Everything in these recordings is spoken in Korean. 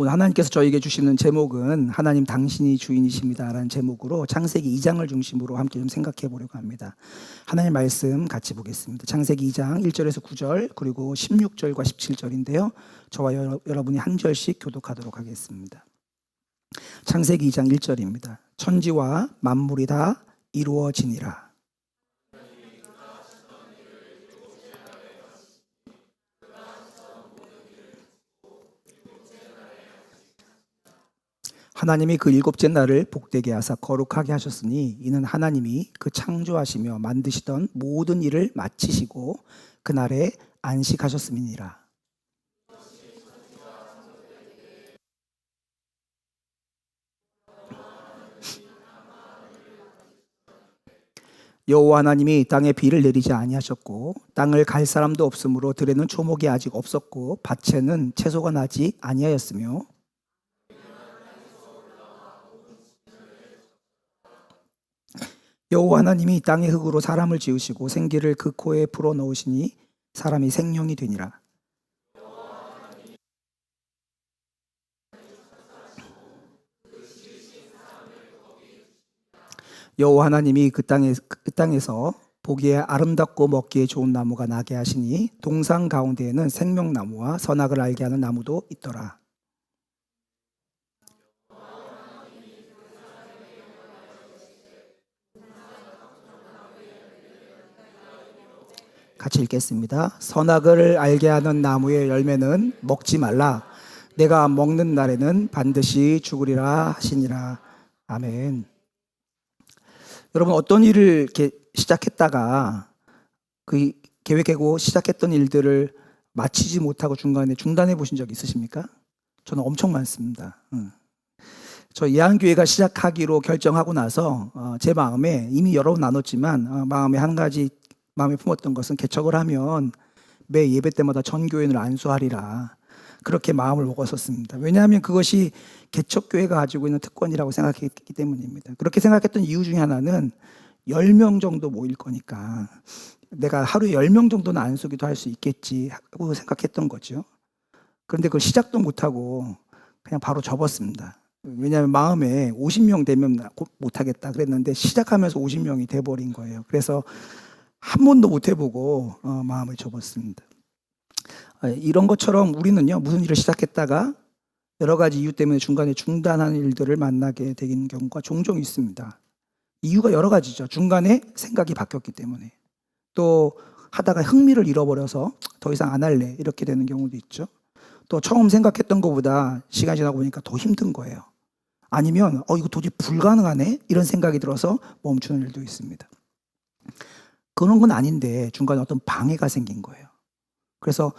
오늘 하나님께서 저에게 주시는 제목은 하나님 당신이 주인이십니다라는 제목으로 창세기 2장을 중심으로 함께 좀 생각해 보려고 합니다. 하나님 말씀 같이 보겠습니다. 창세기 2장 1절에서 9절 그리고 16절과 17절인데요. 저와 여러분이 한 절씩 교독하도록 하겠습니다. 창세기 2장 1절입니다. 천지와 만물이 다 이루어지니라. 하나님이 그 일곱째 날을 복되게 하사 거룩하게 하셨으니 이는 하나님이 그 창조하시며 만드시던 모든 일을 마치시고 그날에 안식하셨음이니라. 여호와 하나님이 땅에 비를 내리지 아니하셨고 땅을 갈 사람도 없으므로 들에는 초목이 아직 없었고 밭에는 채소가 나지 아니하였으며 여호와 하나님이 땅의 흙으로 사람을 지으시고 생기를 그 코에 불어 넣으시니 사람이 생명이 되니라. 여호와 하나님이 그 땅에서 보기에 아름답고 먹기에 좋은 나무가 나게 하시니 동산 가운데에는 생명나무와 선악을 알게 하는 나무도 있더라. 같이 읽겠습니다. 선악을 알게 하는 나무의 열매는 먹지 말라. 내가 먹는 날에는 반드시 죽으리라 하시니라. 아멘. 여러분, 어떤 일을 이렇게 시작했다가 그 계획하고 시작했던 일들을 마치지 못하고 중간에 중단해 보신 적 있으십니까? 저는 엄청 많습니다. 저 예한교회가 시작하기로 결정하고 나서 제 마음에 이미 여러 번 나눴지만 마음에 한 가지 마음에 품었던 것은 개척을 하면 매 예배 때마다 전 교인을 안수하리라. 그렇게 마음을 먹었었습니다. 왜냐하면 그것이 개척교회가 가지고 있는 특권이라고 생각했기 때문입니다. 그렇게 생각했던 이유 중에 하나는 10명 정도 모일 거니까 내가 하루에 10명 정도는 안수기도 할 수 있겠지 하고 생각했던 거죠. 그런데 그걸 시작도 못하고 그냥 바로 접었습니다. 왜냐하면 마음에 50명 되면 못하겠다 그랬는데 시작하면서 50명이 돼버린 거예요. 그래서 한 번도 못 해보고 마음을 접었습니다. 이런 것처럼 우리는요, 무슨 일을 시작했다가 여러 가지 이유 때문에 중간에 중단하는 일들을 만나게 되는 경우가 종종 있습니다. 이유가 여러 가지죠. 중간에 생각이 바뀌었기 때문에, 또 하다가 흥미를 잃어버려서 더 이상 안 할래 이렇게 되는 경우도 있죠. 또 처음 생각했던 것보다 시간이 지나고 보니까 더 힘든 거예요. 아니면 이거 도저히 불가능하네 이런 생각이 들어서 멈추는 일도 있습니다. 그런 건 아닌데 중간에 어떤 방해가 생긴 거예요. 그래서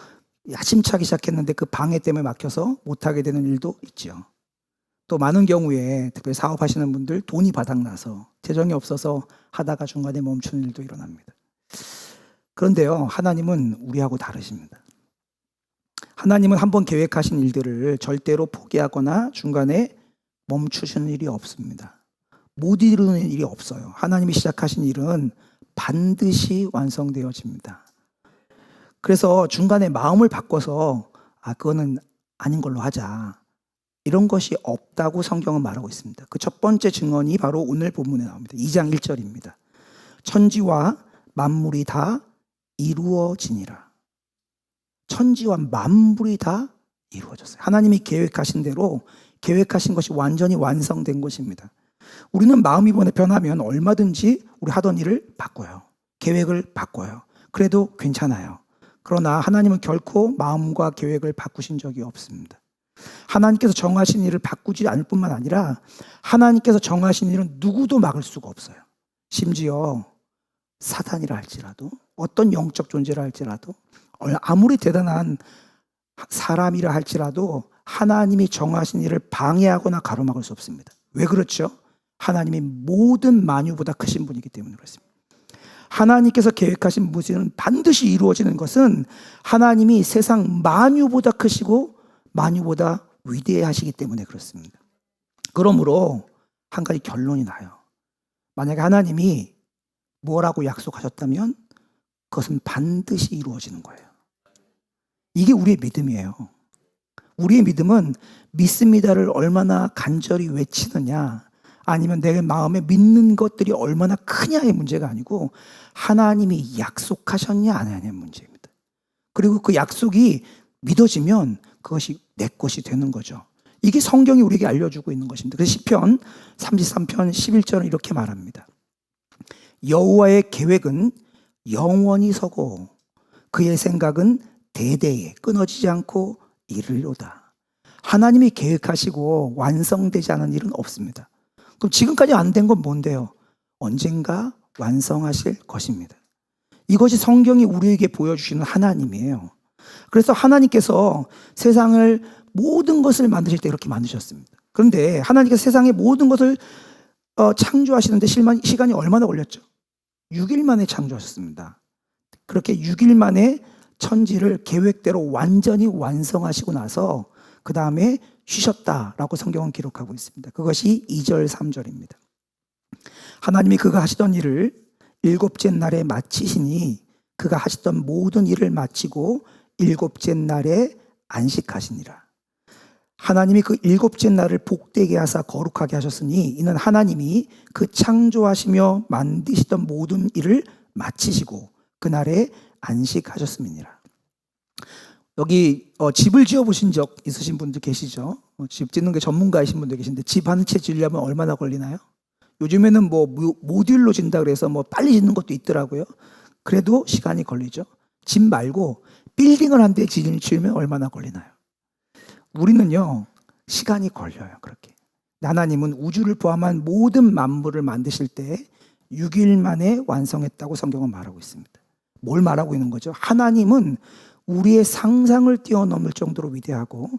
야심차게 시작했는데 그 방해 때문에 막혀서 못하게 되는 일도 있죠. 또 많은 경우에 특별히 사업하시는 분들 돈이 바닥나서 재정이 없어서 하다가 중간에 멈추는 일도 일어납니다. 그런데요, 하나님은 우리하고 다르십니다. 하나님은 한번 계획하신 일들을 절대로 포기하거나 중간에 멈추시는 일이 없습니다. 못 이루는 일이 없어요. 하나님이 시작하신 일은 반드시 완성되어집니다. 그래서 중간에 마음을 바꿔서 그거는 아닌 걸로 하자 이런 것이 없다고 성경은 말하고 있습니다. 그 첫 번째 증언이 바로 오늘 본문에 나옵니다. 2장 1절입니다. 천지와 만물이 다 이루어지니라. 천지와 만물이 다 이루어졌어요. 하나님이 계획하신 대로 계획하신 것이 완전히 완성된 것입니다. 우리는 마음이 변하면 얼마든지 우리 하던 일을 바꿔요. 계획을 바꿔요. 그래도 괜찮아요. 그러나 하나님은 결코 마음과 계획을 바꾸신 적이 없습니다. 하나님께서 정하신 일을 바꾸지 않을 뿐만 아니라 하나님께서 정하신 일은 누구도 막을 수가 없어요. 심지어 사탄이라 할지라도 어떤 영적 존재라 할지라도 아무리 대단한 사람이라 할지라도 하나님이 정하신 일을 방해하거나 가로막을 수 없습니다. 왜 그렇죠? 하나님이 모든 만유보다 크신 분이기 때문에 그렇습니다. 하나님께서 계획하신 무엇은 반드시 이루어지는 것은 하나님이 세상 만유보다 크시고 만유보다 위대하시기 때문에 그렇습니다. 그러므로 한 가지 결론이 나요. 만약에 하나님이 뭐라고 약속하셨다면 그것은 반드시 이루어지는 거예요. 이게 우리의 믿음이에요. 우리의 믿음은 믿습니다를 얼마나 간절히 외치느냐, 아니면 내 마음에 믿는 것들이 얼마나 크냐의 문제가 아니고 하나님이 약속하셨냐 안 하냐의 문제입니다. 그리고 그 약속이 믿어지면 그것이 내 것이 되는 거죠. 이게 성경이 우리에게 알려주고 있는 것입니다. 그래서 시편 33편 11절은 이렇게 말합니다. 여호와의 계획은 영원히 서고 그의 생각은 대대에 끊어지지 않고 이르리로다. 하나님이 계획하시고 완성되지 않은 일은 없습니다. 그럼 지금까지 안 된 건 뭔데요? 언젠가 완성하실 것입니다. 이것이 성경이 우리에게 보여주시는 하나님이에요. 그래서 하나님께서 세상을 모든 것을 만드실 때 이렇게 만드셨습니다. 그런데 하나님께서 세상의 모든 것을 창조하시는데 시간이 얼마나 걸렸죠? 6일 만에 창조하셨습니다. 그렇게 6일 만에 천지를 계획대로 완전히 완성하시고 나서 그 다음에 쉬셨다라고 성경은 기록하고 있습니다. 그것이 2절 3절입니다. 하나님이 그가 하시던 일을 일곱째 날에 마치시니 그가 하시던 모든 일을 마치고 일곱째 날에 안식하시니라. 하나님이 그 일곱째 날을 복되게 하사 거룩하게 하셨으니 이는 하나님이 그 창조하시며 만드시던 모든 일을 마치시고 그날에 안식하셨음이니라. 여기 집을 지어보신 적 있으신 분들 계시죠? 집 짓는 게 전문가이신 분들 계신데 집 한 채 지으려면 얼마나 걸리나요? 요즘에는 뭐 모듈로 짓는다 그래서 뭐 빨리 짓는 것도 있더라고요. 그래도 시간이 걸리죠. 집 말고 빌딩을 한 대 지으면 얼마나 걸리나요? 우리는요, 시간이 걸려요, 그렇게. 하나님은 우주를 포함한 모든 만물을 만드실 때 6일 만에 완성했다고 성경은 말하고 있습니다. 뭘 말하고 있는 거죠? 하나님은 우리의 상상을 뛰어넘을 정도로 위대하고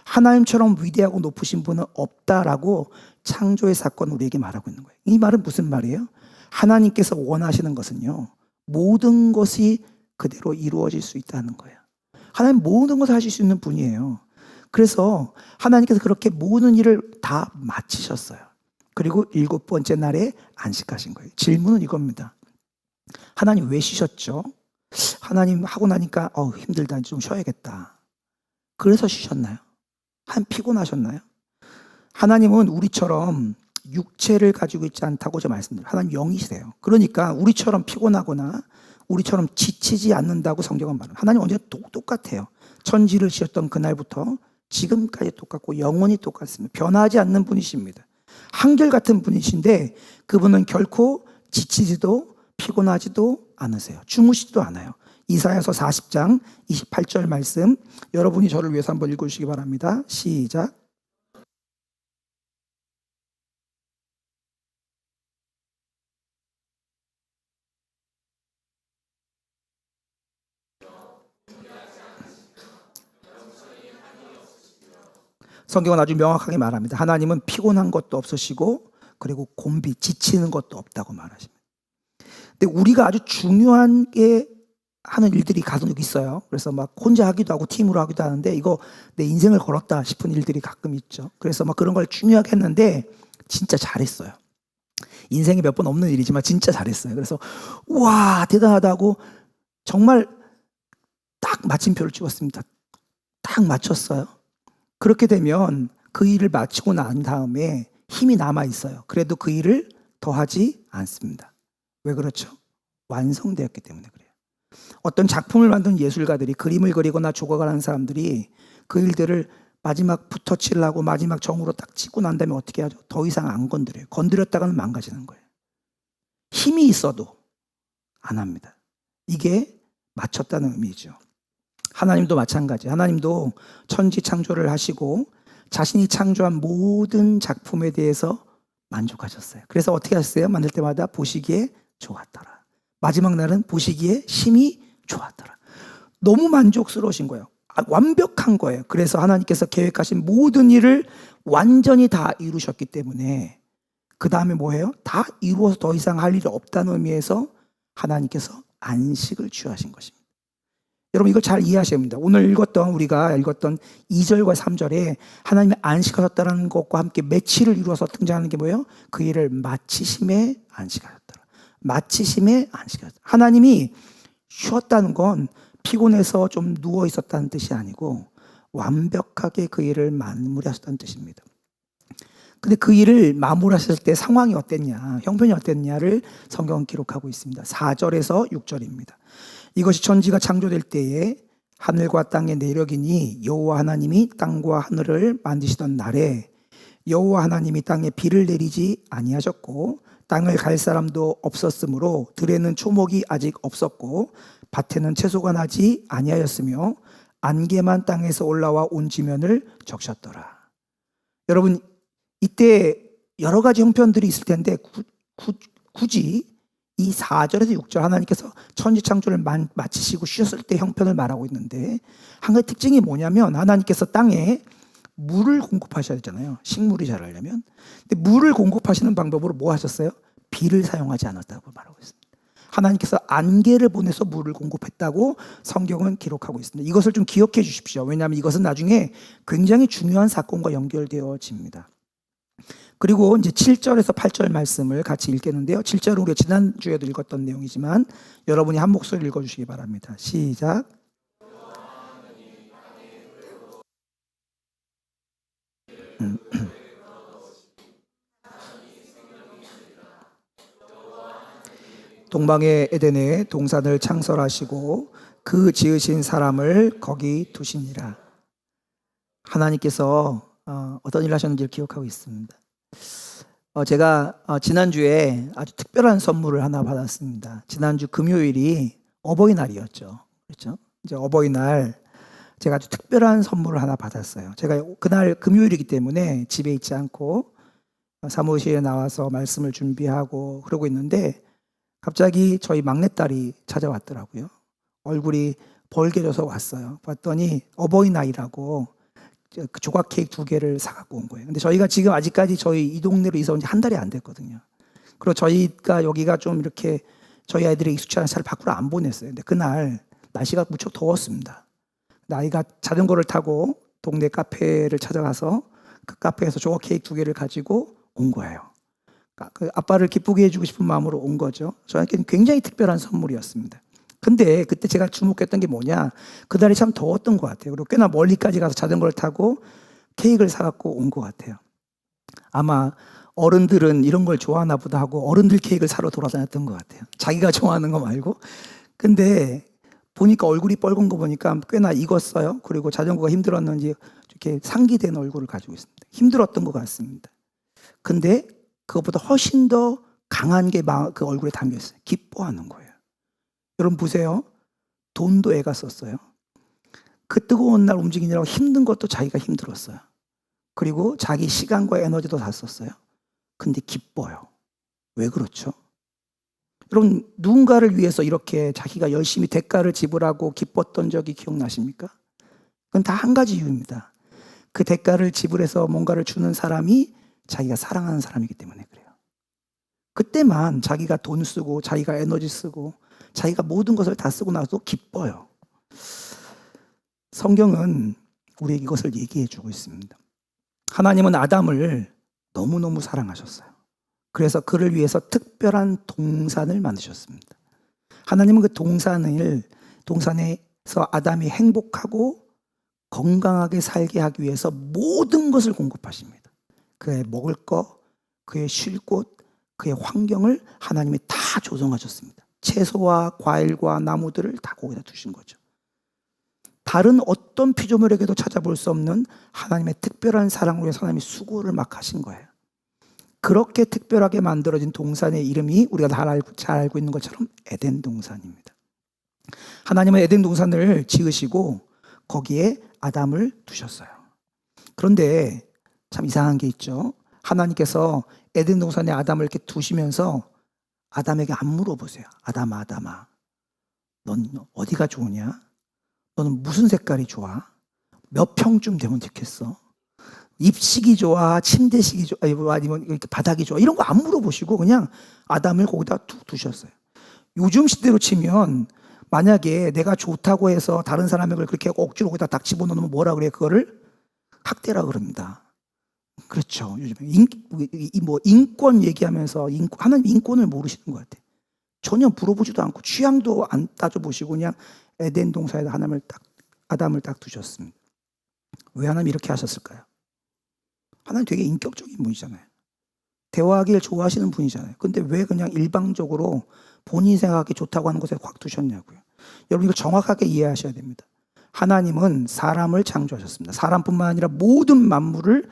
하나님처럼 위대하고 높으신 분은 없다라고 창조의 사건 우리에게 말하고 있는 거예요. 이 말은 무슨 말이에요? 하나님께서 원하시는 것은요, 모든 것이 그대로 이루어질 수 있다는 거예요. 하나님 모든 것을 하실 수 있는 분이에요. 그래서 하나님께서 그렇게 모든 일을 다 마치셨어요. 그리고 7번째 날에 안식하신 거예요. 질문은 이겁니다. 하나님 왜 쉬셨죠? 하나님 하고 나니까 힘들다, 좀 쉬어야겠다. 그래서 쉬셨나요? 피곤하셨나요? 하나님은 우리처럼 육체를 가지고 있지 않다고 제가 말씀드려요. 하나님 영이시세요. 그러니까 우리처럼 피곤하거나 우리처럼 지치지 않는다고 성경은 말합니다. 하나님 언제나 똑같아요. 천지를 지었던 그날부터 지금까지 똑같고 영원히 똑같습니다. 변하지 않는 분이십니다. 한결같은 분이신데 그분은 결코 지치지도 피곤하지도 않으세요. 주무시지도 않아요. 이사야서 40장 28절 말씀, 여러분이 저를 위해서 한번 읽어주시기 바랍니다. 시작. 성경은 아주 명확하게 말합니다. 하나님은 피곤한 것도 없으시고 그리고 곤비 지치는 것도 없다고 말하십니다. 근데 우리가 아주 중요한 게 하는 일들이 가끔 있어요. 그래서 막 혼자 하기도 하고 팀으로 하기도 하는데 이거 내 인생을 걸었다 싶은 일들이 가끔 있죠. 그래서 막 그런 걸 중요하게 했는데 진짜 잘했어요. 인생에 몇 번 없는 일이지만 진짜 잘했어요. 그래서 와 대단하다고 정말 딱 마침표를 찍었습니다. 딱 맞췄어요. 그렇게 되면 그 일을 마치고 난 다음에 힘이 남아 있어요. 그래도 그 일을 더 하지 않습니다. 왜 그렇죠? 완성되었기 때문에 그래요. 어떤 작품을 만든 예술가들이 그림을 그리거나 조각을 하는 사람들이 그 일들을 마지막 붓터치를 마지막 정으로 딱 찍고 난 다음에 어떻게 하죠? 더 이상 안 건드려요. 건드렸다가는 망가지는 거예요. 힘이 있어도 안 합니다. 이게 맞췄다는 의미죠. 하나님도 마찬가지. 하나님도 천지 창조를 하시고 자신이 창조한 모든 작품에 대해서 만족하셨어요. 그래서 어떻게 하셨어요? 만들 때마다 보시기에 좋았더라. 마지막 날은 보시기에 심히 좋았더라. 너무 만족스러우신 거예요. 완벽한 거예요. 그래서 하나님께서 계획하신 모든 일을 완전히 다 이루셨기 때문에 그 다음에 뭐예요? 다 이루어서 더 이상 할 일이 없다는 의미에서 하나님께서 안식을 취하신 것입니다. 여러분 이걸 잘 이해하셔야 합니다. 오늘 우리가 읽었던 2절과 3절에 하나님이 안식하셨다는 것과 함께 매치를 이루어서 등장하는 게 뭐예요? 그 일을 마치심에 안식하셨더라. 마치심에 안식하셨더라. 하나님이 쉬었다는 건 피곤해서 좀 누워 있었다는 뜻이 아니고 완벽하게 그 일을 마무리하셨다는 뜻입니다. 근데 그 일을 마무리하실 때 상황이 어땠냐, 형편이 어땠냐를 성경은 기록하고 있습니다. 4절에서 6절입니다. 이것이 천지가 창조될 때에 하늘과 땅의 내력이니 여호와 하나님이 땅과 하늘을 만드시던 날에 여호와 하나님이 땅에 비를 내리지 아니하셨고 땅을 갈 사람도 없었으므로 들에는 초목이 아직 없었고 밭에는 채소가 나지 아니하였으며 안개만 땅에서 올라와 온 지면을 적셨더라. 여러분, 이때 여러 가지 형편들이 있을 텐데 굳이 이 4절에서 6절 하나님께서 천지 창조를 마치시고 쉬었을 때 형편을 말하고 있는데, 한 가지 특징이 뭐냐면 하나님께서 땅에 물을 공급하셔야 되잖아요. 식물이 자라려면. 근데 물을 공급하시는 방법으로 뭐 하셨어요? 비를 사용하지 않았다고 말하고 있습니다. 하나님께서 안개를 보내서 물을 공급했다고 성경은 기록하고 있습니다. 이것을 좀 기억해 주십시오. 왜냐하면 이것은 나중에 굉장히 중요한 사건과 연결되어집니다. 그리고 이제 7절에서 8절 말씀을 같이 읽겠는데요. 7절은 우리가 지난주에도 읽었던 내용이지만 여러분이 한 목소리 읽어주시기 바랍니다. 시작. 동방의 에덴에 동산을 창설하시고 그 지으신 사람을 거기 두시니라. 하나님께서 어떤 일을 하셨는지를 기억하고 있습니다. 제가 지난주에 아주 특별한 선물을 하나 받았습니다. 지난주 금요일이 어버이날이었죠. 그렇죠? 이제 어버이날 제가 아주 특별한 선물을 하나 받았어요. 제가 그날 금요일이기 때문에 집에 있지 않고 사무실에 나와서 말씀을 준비하고 그러고 있는데 갑자기 저희 막내딸이 찾아왔더라고요. 얼굴이 벌개져서 왔어요. 봤더니 어버이날이라고 그 조각 케이크 2개를 사갖고 온 거예요. 근데 저희가 지금 아직까지 저희 이 동네로 이사 온 지 한 달이 안 됐거든요. 그리고 저희가 여기가 좀 이렇게 저희 아이들이 익숙치 않아서 잘 밖으로 안 보냈어요. 근데 그날 날씨가 무척 더웠습니다. 아이가 자전거를 타고 동네 카페를 찾아가서 그 카페에서 조각 케이크 2개를 가지고 온 거예요. 그 아빠를 기쁘게 해주고 싶은 마음으로 온 거죠. 저한테는 굉장히 특별한 선물이었습니다. 근데 그때 제가 주목했던 게 뭐냐, 그날이 참 더웠던 것 같아요. 그리고 꽤나 멀리까지 가서 자전거를 타고 케이크를 사갖고 온 것 같아요. 아마 어른들은 이런 걸 좋아하나 보다 하고 어른들 케이크를 사러 돌아다녔던 것 같아요. 자기가 좋아하는 거 말고. 근데 보니까 얼굴이 뻘건 거 보니까 꽤나 익었어요. 그리고 자전거가 힘들었는지 이렇게 상기된 얼굴을 가지고 있습니다. 힘들었던 것 같습니다. 근데 그것보다 훨씬 더 강한 게 그 얼굴에 담겨 있어요. 기뻐하는 거예요. 여러분 보세요. 돈도 애가 썼어요. 그 뜨거운 날 움직이느라고 힘든 것도 자기가 힘들었어요. 그리고 자기 시간과 에너지도 다 썼어요. 근데 기뻐요. 왜 그렇죠? 여러분, 누군가를 위해서 이렇게 자기가 열심히 대가를 지불하고 기뻤던 적이 기억나십니까? 그건 다 한 가지 이유입니다. 그 대가를 지불해서 뭔가를 주는 사람이 자기가 사랑하는 사람이기 때문에 그래요. 그때만 자기가 돈 쓰고 자기가 에너지 쓰고 자기가 모든 것을 다 쓰고 나서 기뻐요. 성경은 우리에게 이것을 얘기해 주고 있습니다. 하나님은 아담을 너무너무 사랑하셨어요. 그래서 그를 위해서 특별한 동산을 만드셨습니다. 하나님은 그 동산에서 아담이 행복하고 건강하게 살게 하기 위해서 모든 것을 공급하십니다. 그의 먹을 것, 그의 쉴 곳, 그의 환경을 하나님이 다 조성하셨습니다. 채소와 과일과 나무들을 다 거기다 두신 거죠. 다른 어떤 피조물에게도 찾아볼 수 없는 하나님의 특별한 사랑을 위해서 하나님이 수고를 막 하신 거예요. 그렇게 특별하게 만들어진 동산의 이름이 우리가 잘 알고 있는 것처럼 에덴 동산입니다. 하나님은 에덴 동산을 지으시고 거기에 아담을 두셨어요. 그런데 참 이상한 게 있죠. 하나님께서 에덴 동산에 아담을 이렇게 두시면서 아담에게 안 물어보세요. 아담아, 넌 어디가 좋으냐? 너는 무슨 색깔이 좋아? 몇 평쯤 되면 좋겠어? 입식이 좋아? 침대식이 좋아? 아니면 이렇게 바닥이 좋아? 이런 거 안 물어보시고 그냥 아담을 거기다 툭 두셨어요. 요즘 시대로 치면 만약에 내가 좋다고 해서 다른 사람에게 그렇게 억지로 거기다 딱 집어넣으면 뭐라 그래요? 그거를 학대라 그럽니다. 그렇죠. 요즘에 인권 얘기하면서 하나님 인권을 모르시는 것 같아요. 전혀 물어보지도 않고 취향도 안 따져보시고 그냥 에덴 동산에다 아담을 딱 두셨습니다. 왜 하나님이 이렇게 하셨을까요? 하나님 되게 인격적인 분이잖아요. 대화하기를 좋아하시는 분이잖아요. 근데 왜 그냥 일방적으로 본인이 생각하기 좋다고 하는 곳에 확 두셨냐고요. 여러분 이걸 정확하게 이해하셔야 됩니다. 하나님은 사람을 창조하셨습니다. 사람뿐만 아니라 모든 만물을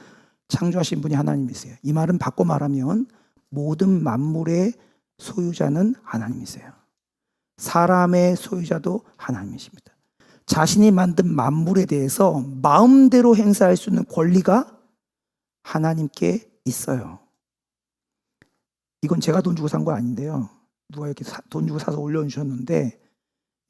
창조하신 분이 하나님이세요. 이 말은 바꿔 말하면 모든 만물의 소유자는 하나님이세요. 사람의 소유자도 하나님이십니다. 자신이 만든 만물에 대해서 마음대로 행사할 수 있는 권리가 하나님께 있어요. 이건 제가 돈 주고 산 거 아닌데요. 누가 이렇게 돈 주고 사서 올려주셨는데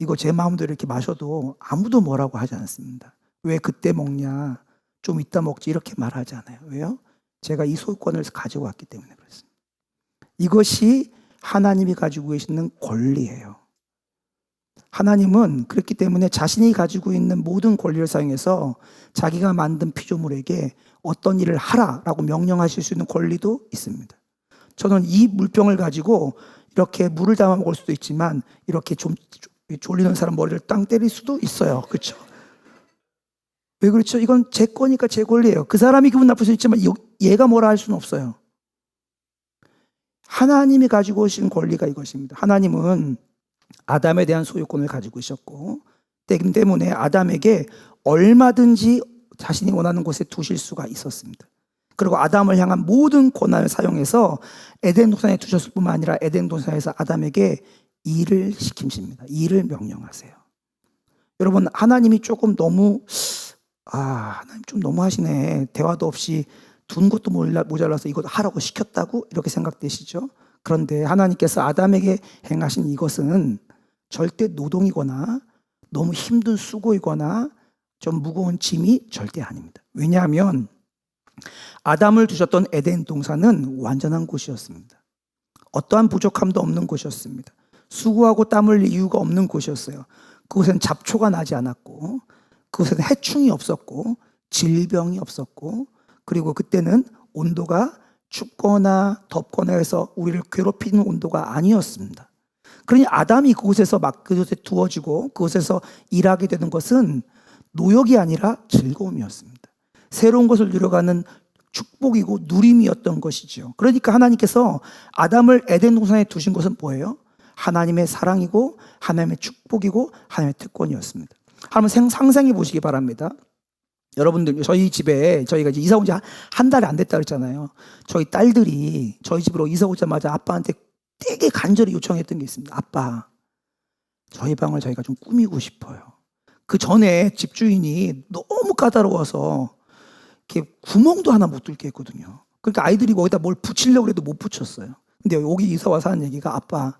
이거 제 마음대로 이렇게 마셔도 아무도 뭐라고 하지 않습니다. 왜 그때 먹냐? 좀 이따 먹지 이렇게 말하지 않아요. 왜요? 제가 이 소유권을 가지고 왔기 때문에 그렇습니다. 이것이 하나님이 가지고 계시는 권리예요. 하나님은 그렇기 때문에 자신이 가지고 있는 모든 권리를 사용해서 자기가 만든 피조물에게 어떤 일을 하라라고 명령하실 수 있는 권리도 있습니다. 저는 이 물병을 가지고 이렇게 물을 담아 먹을 수도 있지만 이렇게 좀 졸리는 사람 머리를 땅 때릴 수도 있어요. 그렇죠? 왜 그렇죠? 이건 제 거니까 제 권리예요. 그 사람이 기분 나쁠 수 있지만 얘가 뭐라 할 수는 없어요. 하나님이 가지고 오신 권리가 이것입니다. 하나님은 아담에 대한 소유권을 가지고 있었고 때문에 아담에게 얼마든지 자신이 원하는 곳에 두실 수가 있었습니다. 그리고 아담을 향한 모든 권한을 사용해서 에덴 동산에 두셨을 뿐만 아니라 에덴 동산에서 아담에게 일을 시키십니다. 일을 명령하세요. 여러분 하나님이 조금 너무 하나님 좀 너무 하시네. 대화도 없이 둔 것도 모자라서 이것 하라고 시켰다고 이렇게 생각되시죠? 그런데 하나님께서 아담에게 행하신 이것은 절대 노동이거나 너무 힘든 수고이거나 좀 무거운 짐이 절대 아닙니다. 왜냐하면 아담을 두셨던 에덴 동산은 완전한 곳이었습니다. 어떠한 부족함도 없는 곳이었습니다. 수고하고 땀 흘릴 이유가 없는 곳이었어요. 그곳에는 잡초가 나지 않았고 그곳에는 해충이 없었고 질병이 없었고 그리고 그때는 온도가 춥거나 덥거나 해서 우리를 괴롭히는 온도가 아니었습니다. 그러니 아담이 그곳에서 그곳에 두어지고 그곳에서 일하게 되는 것은 노역이 아니라 즐거움이었습니다. 새로운 것을 누려가는 축복이고 누림이었던 것이죠. 그러니까 하나님께서 아담을 에덴 동산에 두신 것은 뭐예요? 하나님의 사랑이고 하나님의 축복이고 하나님의 특권이었습니다. 한번 상상해 보시기 바랍니다. 여러분들 저희 집에 저희가 이제 이사 온 지 한 달이 안 됐다 그랬잖아요. 저희 딸들이 저희 집으로 이사 오자마자 아빠한테 되게 간절히 요청했던 게 있습니다. 아빠, 저희 방을 저희가 좀 꾸미고 싶어요. 그 전에 집주인이 너무 까다로워서 이렇게 구멍도 하나 못 뚫게 했거든요. 그러니까 아이들이 거기다 뭘 붙이려고 해도 못 붙였어요. 근데 여기 이사 와서 하는 얘기가 아빠,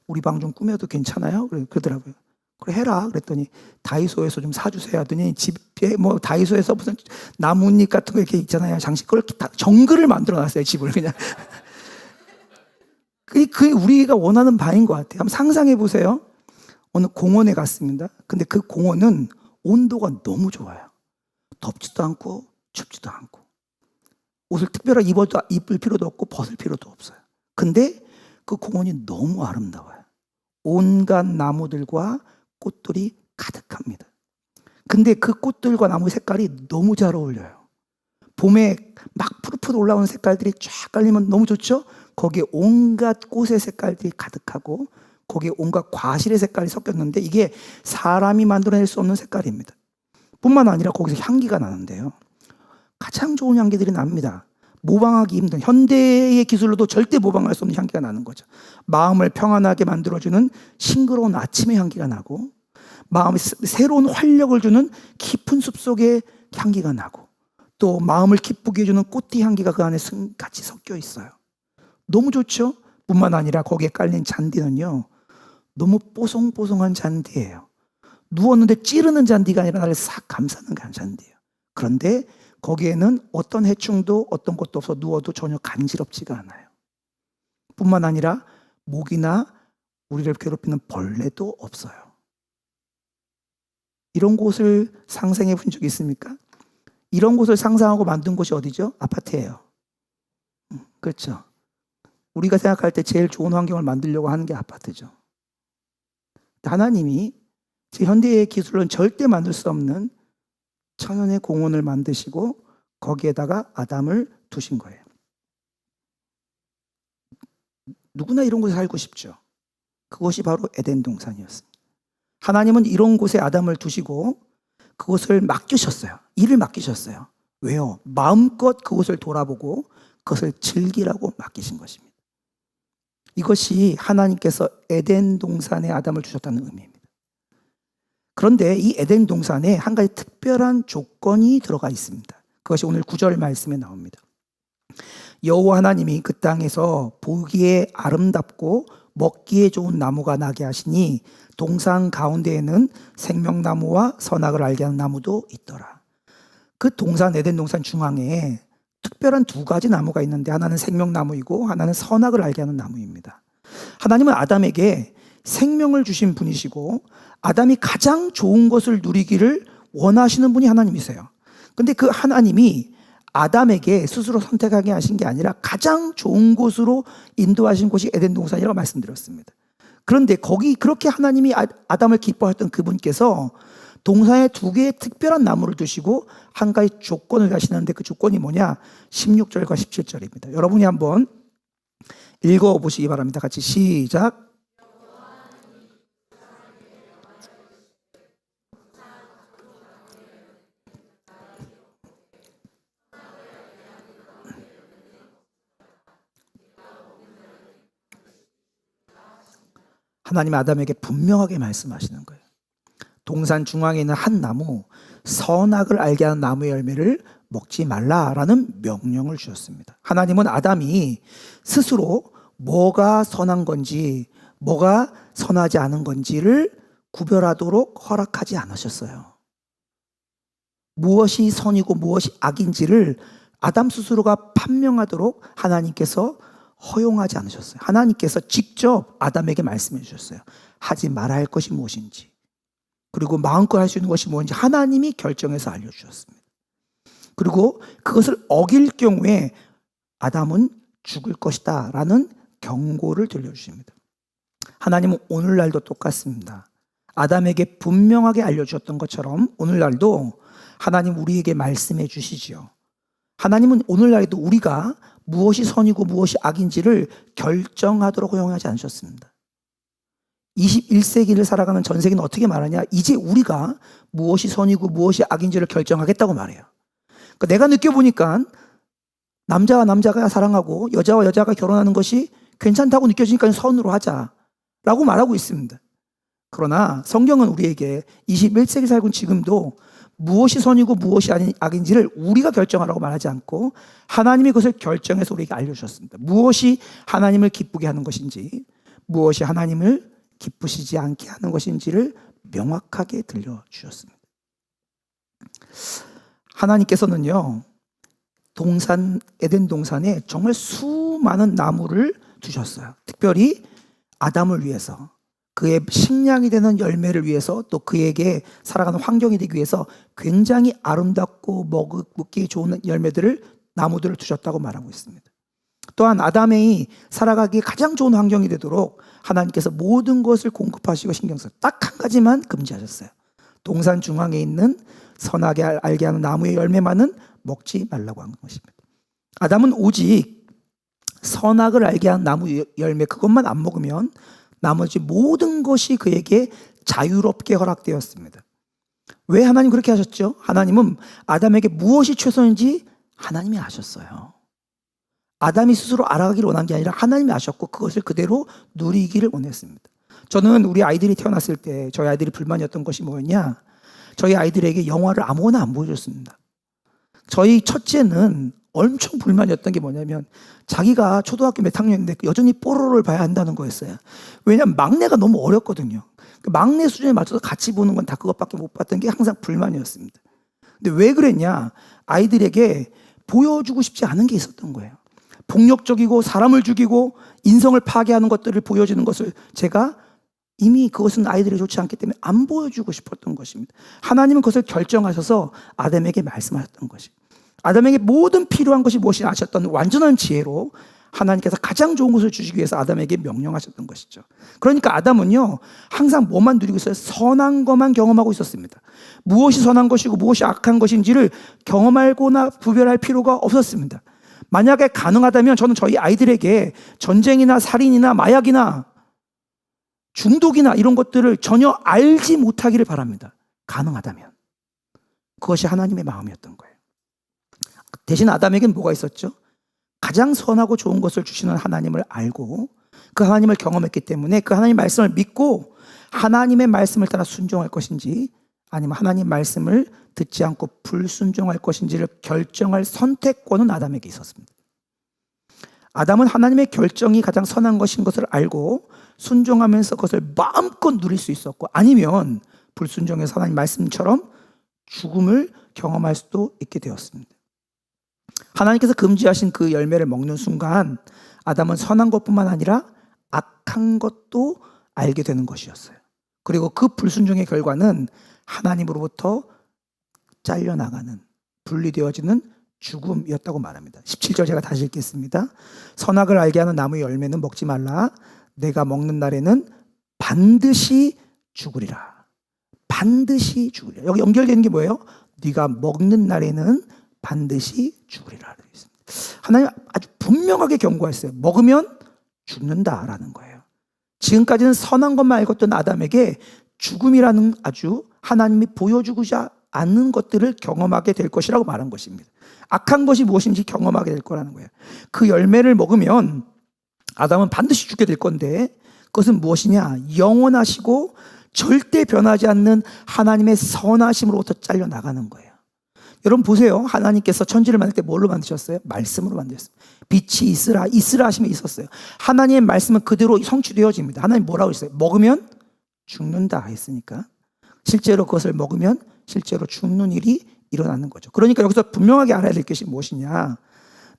우리 방 좀 꾸며도 괜찮아요? 그러더라고요. 그래 해라. 그랬더니 다이소에서 좀 사주세요 하더니 집에 뭐 다이소에서 무슨 나뭇잎 같은 거 이렇게 있잖아요. 장식 그걸 다 정글을 만들어 놨어요. 집을 그냥. 그게 우리가 원하는 바인 것 같아요. 한번 상상해 보세요. 어느 공원에 갔습니다. 근데 그 공원은 온도가 너무 좋아요. 덥지도 않고 춥지도 않고 옷을 특별하게 입을 필요도 없고 벗을 필요도 없어요. 근데 그 공원이 너무 아름다워요. 온갖 나무들과 꽃들이 가득합니다. 근데 그 꽃들과 나무 색깔이 너무 잘 어울려요. 봄에 막 푸릇푸릇 올라오는 색깔들이 쫙 깔리면 너무 좋죠? 거기에 온갖 꽃의 색깔들이 가득하고 거기에 온갖 과실의 색깔이 섞였는데 이게 사람이 만들어낼 수 없는 색깔입니다. 뿐만 아니라 거기서 향기가 나는데요. 가장 좋은 향기들이 납니다. 모방하기 힘든 현대의 기술로도 절대 모방할 수 없는 향기가 나는 거죠. 마음을 평안하게 만들어주는 싱그러운 아침의 향기가 나고 마음에 새로운 활력을 주는 깊은 숲속의 향기가 나고 또 마음을 기쁘게 해주는 꽃띠 향기가 그 안에 같이 섞여 있어요. 너무 좋죠? 뿐만 아니라 거기에 깔린 잔디는요. 너무 뽀송뽀송한 잔디예요. 누웠는데 찌르는 잔디가 아니라 나를 싹 감싸는 잔디예요. 그런데 거기에는 어떤 해충도 어떤 것도 없어 누워도 전혀 간지럽지가 않아요. 뿐만 아니라 모기나 우리를 괴롭히는 벌레도 없어요. 이런 곳을 상상해 본 적 있습니까? 이런 곳을 상상하고 만든 곳이 어디죠? 아파트예요. 그렇죠. 우리가 생각할 때 제일 좋은 환경을 만들려고 하는 게 아파트죠. 하나님이 현대의 기술로는 절대 만들 수 없는 천연의 공원을 만드시고 거기에다가 아담을 두신 거예요. 누구나 이런 곳에 살고 싶죠. 그것이 바로 에덴 동산이었습니다. 하나님은 이런 곳에 아담을 두시고 그곳을 맡기셨어요. 일을 맡기셨어요. 왜요? 마음껏 그곳을 돌아보고 그것을 즐기라고 맡기신 것입니다. 이것이 하나님께서 에덴 동산에 아담을 두셨다는 의미입니다. 그런데 이 에덴 동산에 한 가지 특별한 조건이 들어가 있습니다. 그것이 오늘 9절 말씀에 나옵니다. 여호와 하나님이 그 땅에서 보기에 아름답고 먹기에 좋은 나무가 나게 하시니 동산 가운데에는 생명나무와 선악을 알게 하는 나무도 있더라. 그 동산, 에덴 동산 중앙에 특별한 두 가지 나무가 있는데 하나는 생명나무이고 하나는 선악을 알게 하는 나무입니다. 하나님은 아담에게 생명을 주신 분이시고 아담이 가장 좋은 것을 누리기를 원하시는 분이 하나님이세요. 근데 그 하나님이 아담에게 스스로 선택하게 하신 게 아니라 가장 좋은 곳으로 인도하신 곳이 에덴 동산이라고 말씀드렸습니다. 그런데 거기 그렇게 하나님이 아담을 기뻐하셨던 그분께서 동산에 두 개의 특별한 나무를 두시고 한 가지 조건을 가시는데 그 조건이 뭐냐? 16절과 17절입니다. 여러분이 한번 읽어보시기 바랍니다. 같이 시작. 하나님 아담에게 분명하게 말씀하시는 거예요. 동산 중앙에 있는 한 나무, 선악을 알게 하는 나무의 열매를 먹지 말라라는 명령을 주셨습니다. 하나님은 아담이 스스로 뭐가 선한 건지, 뭐가 선하지 않은 건지를 구별하도록 허락하지 않으셨어요. 무엇이 선이고 무엇이 악인지를 아담 스스로가 판명하도록 하나님께서 허용하지 않으셨어요. 하나님께서 직접 아담에게 말씀해 주셨어요. 하지 말아야 할 것이 무엇인지, 그리고 마음껏 할 수 있는 것이 무엇인지 하나님이 결정해서 알려주셨습니다. 그리고 그것을 어길 경우에 아담은 죽을 것이다 라는 경고를 들려주십니다. 하나님은 오늘날도 똑같습니다. 아담에게 분명하게 알려주셨던 것처럼 오늘날도 하나님 우리에게 말씀해 주시지요. 하나님은 오늘날에도 우리가 무엇이 선이고 무엇이 악인지를 결정하도록 허용하지 않으셨습니다. 21세기를 살아가는 전 세계는 어떻게 말하냐? 이제 우리가 무엇이 선이고 무엇이 악인지를 결정하겠다고 말해요. 그러니까 내가 느껴보니까 남자와 남자가 사랑하고 여자와 여자가 결혼하는 것이 괜찮다고 느껴지니까 선으로 하자라고 말하고 있습니다. 그러나 성경은 우리에게 21세기 살고 있는 지금도 무엇이 선이고 무엇이 악인지를 우리가 결정하라고 말하지 않고 하나님이 그것을 결정해서 우리에게 알려주셨습니다. 무엇이 하나님을 기쁘게 하는 것인지, 무엇이 하나님을 기쁘시지 않게 하는 것인지를 명확하게 들려주셨습니다. 하나님께서는요, 에덴 동산에 정말 수많은 나무를 두셨어요. 특별히 아담을 위해서, 그의 식량이 되는 열매를 위해서, 또 그에게 살아가는 환경이 되기 위해서 굉장히 아름답고 먹기 좋은 나무들을 두셨다고 말하고 있습니다. 또한 아담이 살아가기에 가장 좋은 환경이 되도록 하나님께서 모든 것을 공급하시고 신경 써서 딱 한 가지만 금지하셨어요. 동산 중앙에 있는 선하게 알게 하는 나무의 열매만은 먹지 말라고 한 것입니다. 아담은 오직 선악을 알게 하는 나무 열매 그것만 안 먹으면 나머지 모든 것이 그에게 자유롭게 허락되었습니다. 왜 하나님 그렇게 하셨죠? 하나님은 아담에게 무엇이 최선인지 하나님이 아셨어요. 아담이 스스로 알아가기를 원한 게 아니라 하나님이 아셨고 그것을 그대로 누리기를 원했습니다. 저는 우리 아이들이 태어났을 때 저희 아이들이 불만이었던 것이 뭐였냐? 저희 아이들에게 영화를 아무거나 안 보여줬습니다. 저희 첫째는 엄청 불만이었던 게 뭐냐면 자기가 초등학교 몇 학년인데 여전히 뽀로로를 봐야 한다는 거였어요. 왜냐하면 막내가 너무 어렸거든요. 막내 수준에 맞춰서 같이 보는 건 다 그것밖에 못 봤던 게 항상 불만이었습니다. 근데 왜 그랬냐? 아이들에게 보여주고 싶지 않은 게 있었던 거예요. 폭력적이고 사람을 죽이고 인성을 파괴하는 것들을 보여주는 것을 제가 이미 그것은 아이들이 좋지 않기 때문에 안 보여주고 싶었던 것입니다. 하나님은 그것을 결정하셔서 아담에게 말씀하셨던 것입니다. 아담에게 모든 필요한 것이 무엇인지 아셨던 완전한 지혜로 하나님께서 가장 좋은 것을 주시기 위해서 아담에게 명령하셨던 것이죠. 그러니까 아담은요, 항상 뭐만 누리고 있어요? 선한 것만 경험하고 있었습니다. 무엇이 선한 것이고 무엇이 악한 것인지를 경험하거나 구별할 필요가 없었습니다. 만약에 가능하다면 저는 저희 아이들에게 전쟁이나 살인이나 마약이나 중독이나 이런 것들을 전혀 알지 못하기를 바랍니다. 가능하다면. 그것이 하나님의 마음이었던 거예요. 대신 아담에게는 뭐가 있었죠? 가장 선하고 좋은 것을 주시는 하나님을 알고 그 하나님을 경험했기 때문에 그 하나님 말씀을 믿고 하나님의 말씀을 따라 순종할 것인지 아니면 하나님 말씀을 듣지 않고 불순종할 것인지를 결정할 선택권은 아담에게 있었습니다. 아담은 하나님의 결정이 가장 선한 것인 것을 알고 순종하면서 그것을 마음껏 누릴 수 있었고, 아니면 불순종해서 하나님 말씀처럼 죽음을 경험할 수도 있게 되었습니다. 하나님께서 금지하신 그 열매를 먹는 순간 아담은 선한 것뿐만 아니라 악한 것도 알게 되는 것이었어요. 그리고 그 불순종의 결과는 하나님으로부터 잘려나가는, 분리되어지는 죽음이었다고 말합니다. 17절 제가 다시 읽겠습니다. 선악을 알게 하는 나무의 열매는 먹지 말라. 내가 먹는 날에는 반드시 죽으리라. 반드시 죽으리라. 여기 연결되는 게 뭐예요? 네가 먹는 날에는 반드시 죽으리라. 하나님 아주 분명하게 경고했어요. 먹으면 죽는다라는 거예요. 지금까지는 선한 것만 알고 있던 아담에게 죽음이라는 아주 하나님이 보여주고자 않는 것들을 경험하게 될 것이라고 말한 것입니다. 악한 것이 무엇인지 경험하게 될 거라는 거예요. 그 열매를 먹으면 아담은 반드시 죽게 될 건데 그것은 무엇이냐? 영원하시고 절대 변하지 않는 하나님의 선하심으로부터 잘려나가는 거예요. 여러분 보세요. 하나님께서 천지를 만들 때 뭘로 만드셨어요? 말씀으로 만드셨어요. 빛이 있으라 하심이 있었어요. 하나님의 말씀은 그대로 성취되어집니다. 하나님 뭐라고 했어요? 먹으면 죽는다 했으니까 실제로 그것을 먹으면 실제로 죽는 일이 일어나는 거죠. 그러니까 여기서 분명하게 알아야 될 것이 무엇이냐?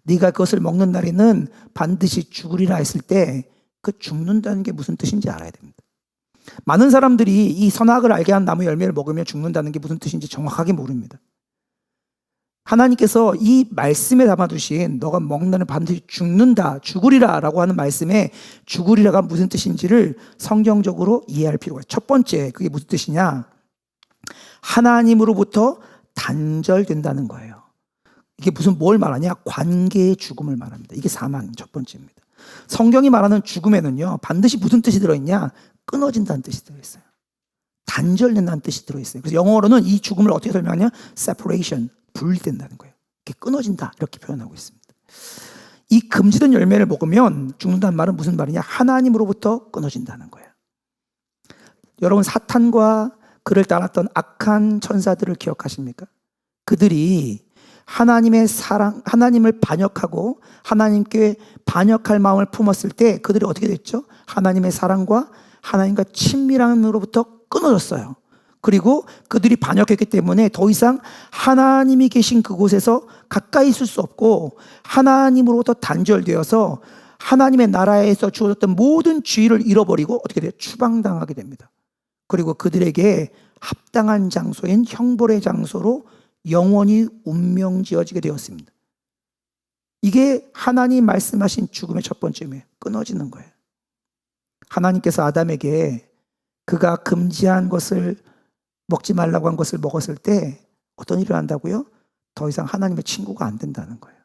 네가 그것을 먹는 날에는 반드시 죽으리라 했을 때 그 죽는다는 게 무슨 뜻인지 알아야 됩니다. 많은 사람들이 이 선악을 알게 한 나무 열매를 먹으면 죽는다는 게 무슨 뜻인지 정확하게 모릅니다. 하나님께서 이 말씀에 담아두신 너가 먹는 날은 반드시 죽는다, 죽으리라 라고 하는 말씀에 죽으리라가 무슨 뜻인지를 성경적으로 이해할 필요가 있어요. 첫 번째, 그게 무슨 뜻이냐? 하나님으로부터 단절된다는 거예요. 이게 무슨 뭘 말하냐? 관계의 죽음을 말합니다. 이게 사망 첫 번째입니다. 성경이 말하는 죽음에는요, 반드시 무슨 뜻이 들어있냐? 끊어진다는 뜻이 들어있어요. 단절된다는 뜻이 들어있어요. 그래서 영어로는 이 죽음을 어떻게 설명하냐? separation, 분리된다는 거예요. 이렇게 끊어진다 이렇게 표현하고 있습니다. 이 금지된 열매를 먹으면 죽는다는 말은 무슨 말이냐? 하나님으로부터 끊어진다는 거예요. 여러분 사탄과 그를 따랐던 악한 천사들을 기억하십니까? 그들이 하나님의 사랑, 하나님을 반역하고 하나님께 반역할 마음을 품었을 때 그들이 어떻게 됐죠? 하나님의 사랑과 하나님과 친밀함으로부터 끊어졌어요. 그리고 그들이 반역했기 때문에 더 이상 하나님이 계신 그곳에서 가까이 있을 수 없고 하나님으로부터 단절되어서 하나님의 나라에서 주어졌던 모든 지위를 잃어버리고 어떻게 돼요? 추방당하게 됩니다. 그리고 그들에게 합당한 장소인 형벌의 장소로 영원히 운명지어지게 되었습니다. 이게 하나님 말씀하신 죽음의 첫 번째임이에요. 끊어지는 거예요. 하나님께서 아담에게 그가 금지한 것을 먹지 말라고 한 것을 먹었을 때 어떤 일이 일어난다고요? 더 이상 하나님의 친구가 안 된다는 거예요.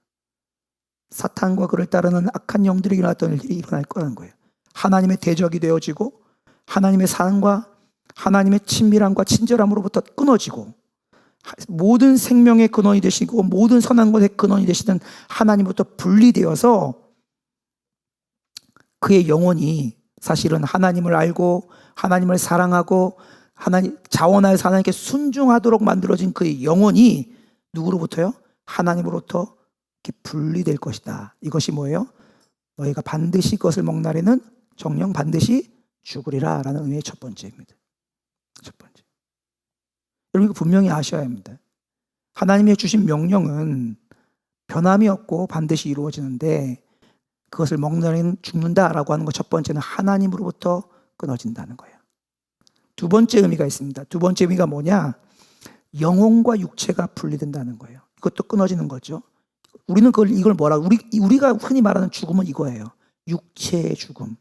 사탄과 그를 따르는 악한 영들이 일어났던 일들이 일어날 거라는 거예요. 하나님의 대적이 되어지고 하나님의 사랑과 하나님의 친밀함과 친절함으로부터 끊어지고 모든 생명의 근원이 되시고 모든 선한 것의 근원이 되시던 하나님부터 분리되어서 그의 영혼이 사실은 하나님을 알고 하나님을 사랑하고 하나님 자원하여서 하나님께 순종하도록 만들어진 그의 영혼이 누구로부터요? 하나님으로부터 이렇게 분리될 것이다. 이것이 뭐예요? 너희가 반드시 그것을 먹는 날에는 정령 반드시 죽으리라 라는 의미의 첫 번째입니다. 첫 번째. 여러분 이거 분명히 아셔야 합니다. 하나님이 주신 명령은 변함이 없고 반드시 이루어지는데 그것을 먹는 날에는 죽는다라고 하는 것 첫 번째는 하나님으로부터 끊어진다는 거예요. 두 번째 의미가 있습니다. 두 번째 의미가 뭐냐? 영혼과 육체가 분리된다는 거예요. 이것도 끊어지는 거죠. 우리는 이걸 우리가 흔히 말하는 죽음은 이거예요. 육체의 죽음.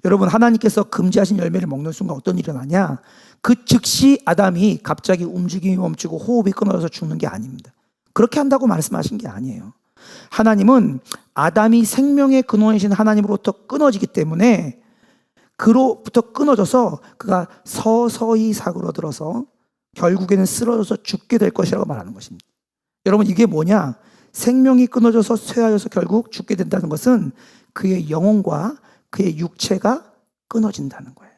여러분, 하나님께서 금지하신 열매를 먹는 순간 어떤 일이 일어나냐? 그 즉시 아담이 갑자기 움직임이 멈추고 호흡이 끊어져서 죽는 게 아닙니다. 그렇게 한다고 말씀하신 게 아니에요. 하나님은 아담이 생명의 근원이신 하나님으로부터 끊어지기 때문에 그로부터 끊어져서 그가 서서히 사그러들어서 결국에는 쓰러져서 죽게 될 것이라고 말하는 것입니다. 여러분, 이게 뭐냐? 생명이 끊어져서 쇠하여서 결국 죽게 된다는 것은 그의 영혼과 그의 육체가 끊어진다는 거예요.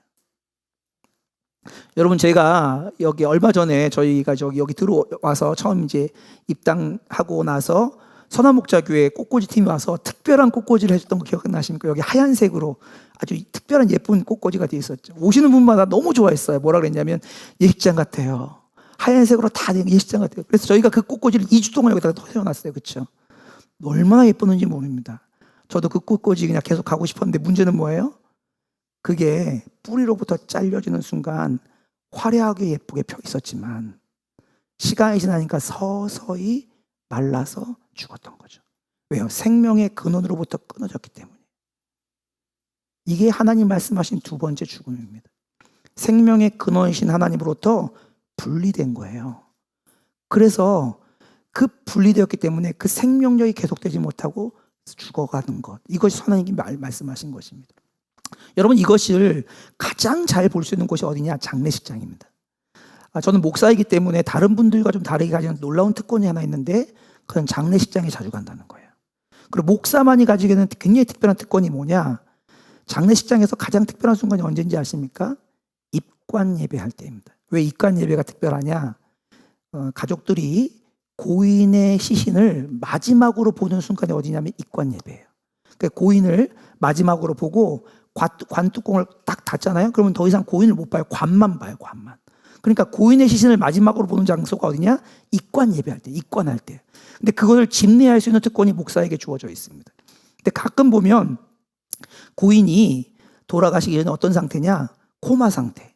여러분, 제가 여기 얼마 전에 저희가 여기 들어와서 처음 이제 입당하고 나서 선한목자교회 꽃꽂이 팀이 와서 특별한 꽃꽂이를 해줬던 거 기억나십니까? 여기 하얀색으로 아주 특별한 예쁜 꽃꽂이가 되어 있었죠. 오시는 분마다 너무 좋아했어요. 뭐라 그랬냐면 예식장 같아요. 하얀색으로 다 된 예식장 같아요. 그래서 저희가 그 꽃꽂이를 2주 동안 여기다가 세워놨어요. 그렇죠? 얼마나 예뻤는지 모릅니다. 저도 그 꽃꽂이 그냥 계속 가고 싶었는데 문제는 뭐예요? 그게 뿌리로부터 잘려지는 순간 화려하게 예쁘게 펴 있었지만 시간이 지나니까 서서히 말라서 죽었던 거죠. 왜요? 생명의 근원으로부터 끊어졌기 때문에. 이게 하나님 말씀하신 두 번째 죽음입니다. 생명의 근원이신 하나님으로부터 분리된 거예요. 그래서 그 분리되었기 때문에 그 생명력이 계속되지 못하고 죽어가는 것. 이것이 하나님이 말씀하신 것입니다. 여러분, 이것을 가장 잘 볼 수 있는 곳이 어디냐? 장례식장입니다. 저는 목사이기 때문에 다른 분들과 좀 다르게 가지는 놀라운 특권이 하나 있는데 그건 장례식장에 자주 간다는 거예요. 그리고 목사만이 가지게 되는 굉장히 특별한 특권이 뭐냐? 장례식장에서 가장 특별한 순간이 언제인지 아십니까? 입관 예배할 때입니다. 왜 입관 예배가 특별하냐? 가족들이 고인의 시신을 마지막으로 보는 순간이 어디냐면 입관 예배예요. 그러니까 고인을 마지막으로 보고 관 뚜껑을 딱 닫잖아요. 그러면 더 이상 고인을 못 봐요. 관만 봐요. 관만. 그러니까 고인의 시신을 마지막으로 보는 장소가 어디냐? 입관 예배할 때, 입관할 때. 근데 그것을 집례할 수 있는 특권이 목사에게 주어져 있습니다. 근데 가끔 보면 고인이 돌아가시기 전에 어떤 상태냐? 코마 상태.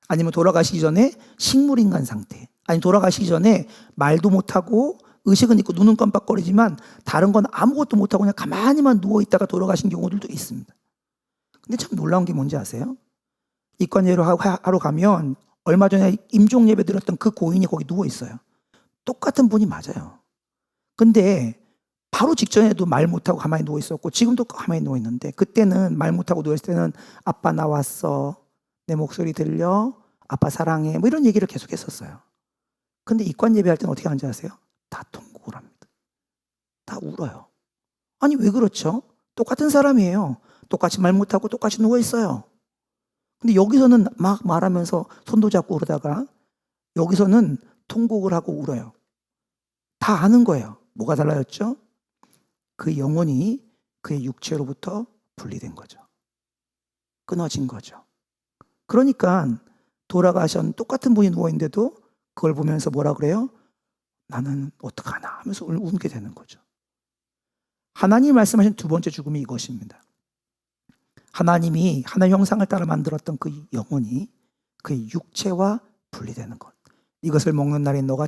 아니면 돌아가시기 전에 식물인간 상태. 아니 돌아가시기 전에 말도 못하고 의식은 있고 눈은 깜빡거리지만 다른 건 아무것도 못하고 그냥 가만히만 누워있다가 돌아가신 경우들도 있습니다. 근데 참 놀라운 게 뭔지 아세요? 입관 예배를 하러 가면 얼마 전에 임종 예배 드렸던 그 고인이 거기 누워있어요. 똑같은 분이 맞아요. 근데 바로 직전에도 말 못하고 가만히 누워있었고 지금도 가만히 누워있는데 그때는 말 못하고 누워있을 때는 아빠 나 왔어. 내 목소리 들려? 아빠 사랑해. 뭐 이런 얘기를 계속 했었어요. 근데 입관 예배할 때는 어떻게 하는지 아세요? 다 통곡을 합니다. 다 울어요. 아니 왜 그렇죠? 똑같은 사람이에요. 똑같이 말 못하고 똑같이 누워있어요. 근데 여기서는 막 말하면서 손도 잡고 그러다가 여기서는 통곡을 하고 울어요. 다 아는 거예요. 뭐가 달라졌죠? 그 영혼이 그의 육체로부터 분리된 거죠. 끊어진 거죠. 그러니까 돌아가신 똑같은 분이 누워있는데도 그걸 보면서 뭐라 그래요? 나는 어떡하나 하면서 울게 되는 거죠. 하나님이 말씀하신 두 번째 죽음이 이것입니다. 하나님이 하나님 형상을 따라 만들었던 그 영혼이 그의 육체와 분리되는 것. 이것을 먹는 날에 너가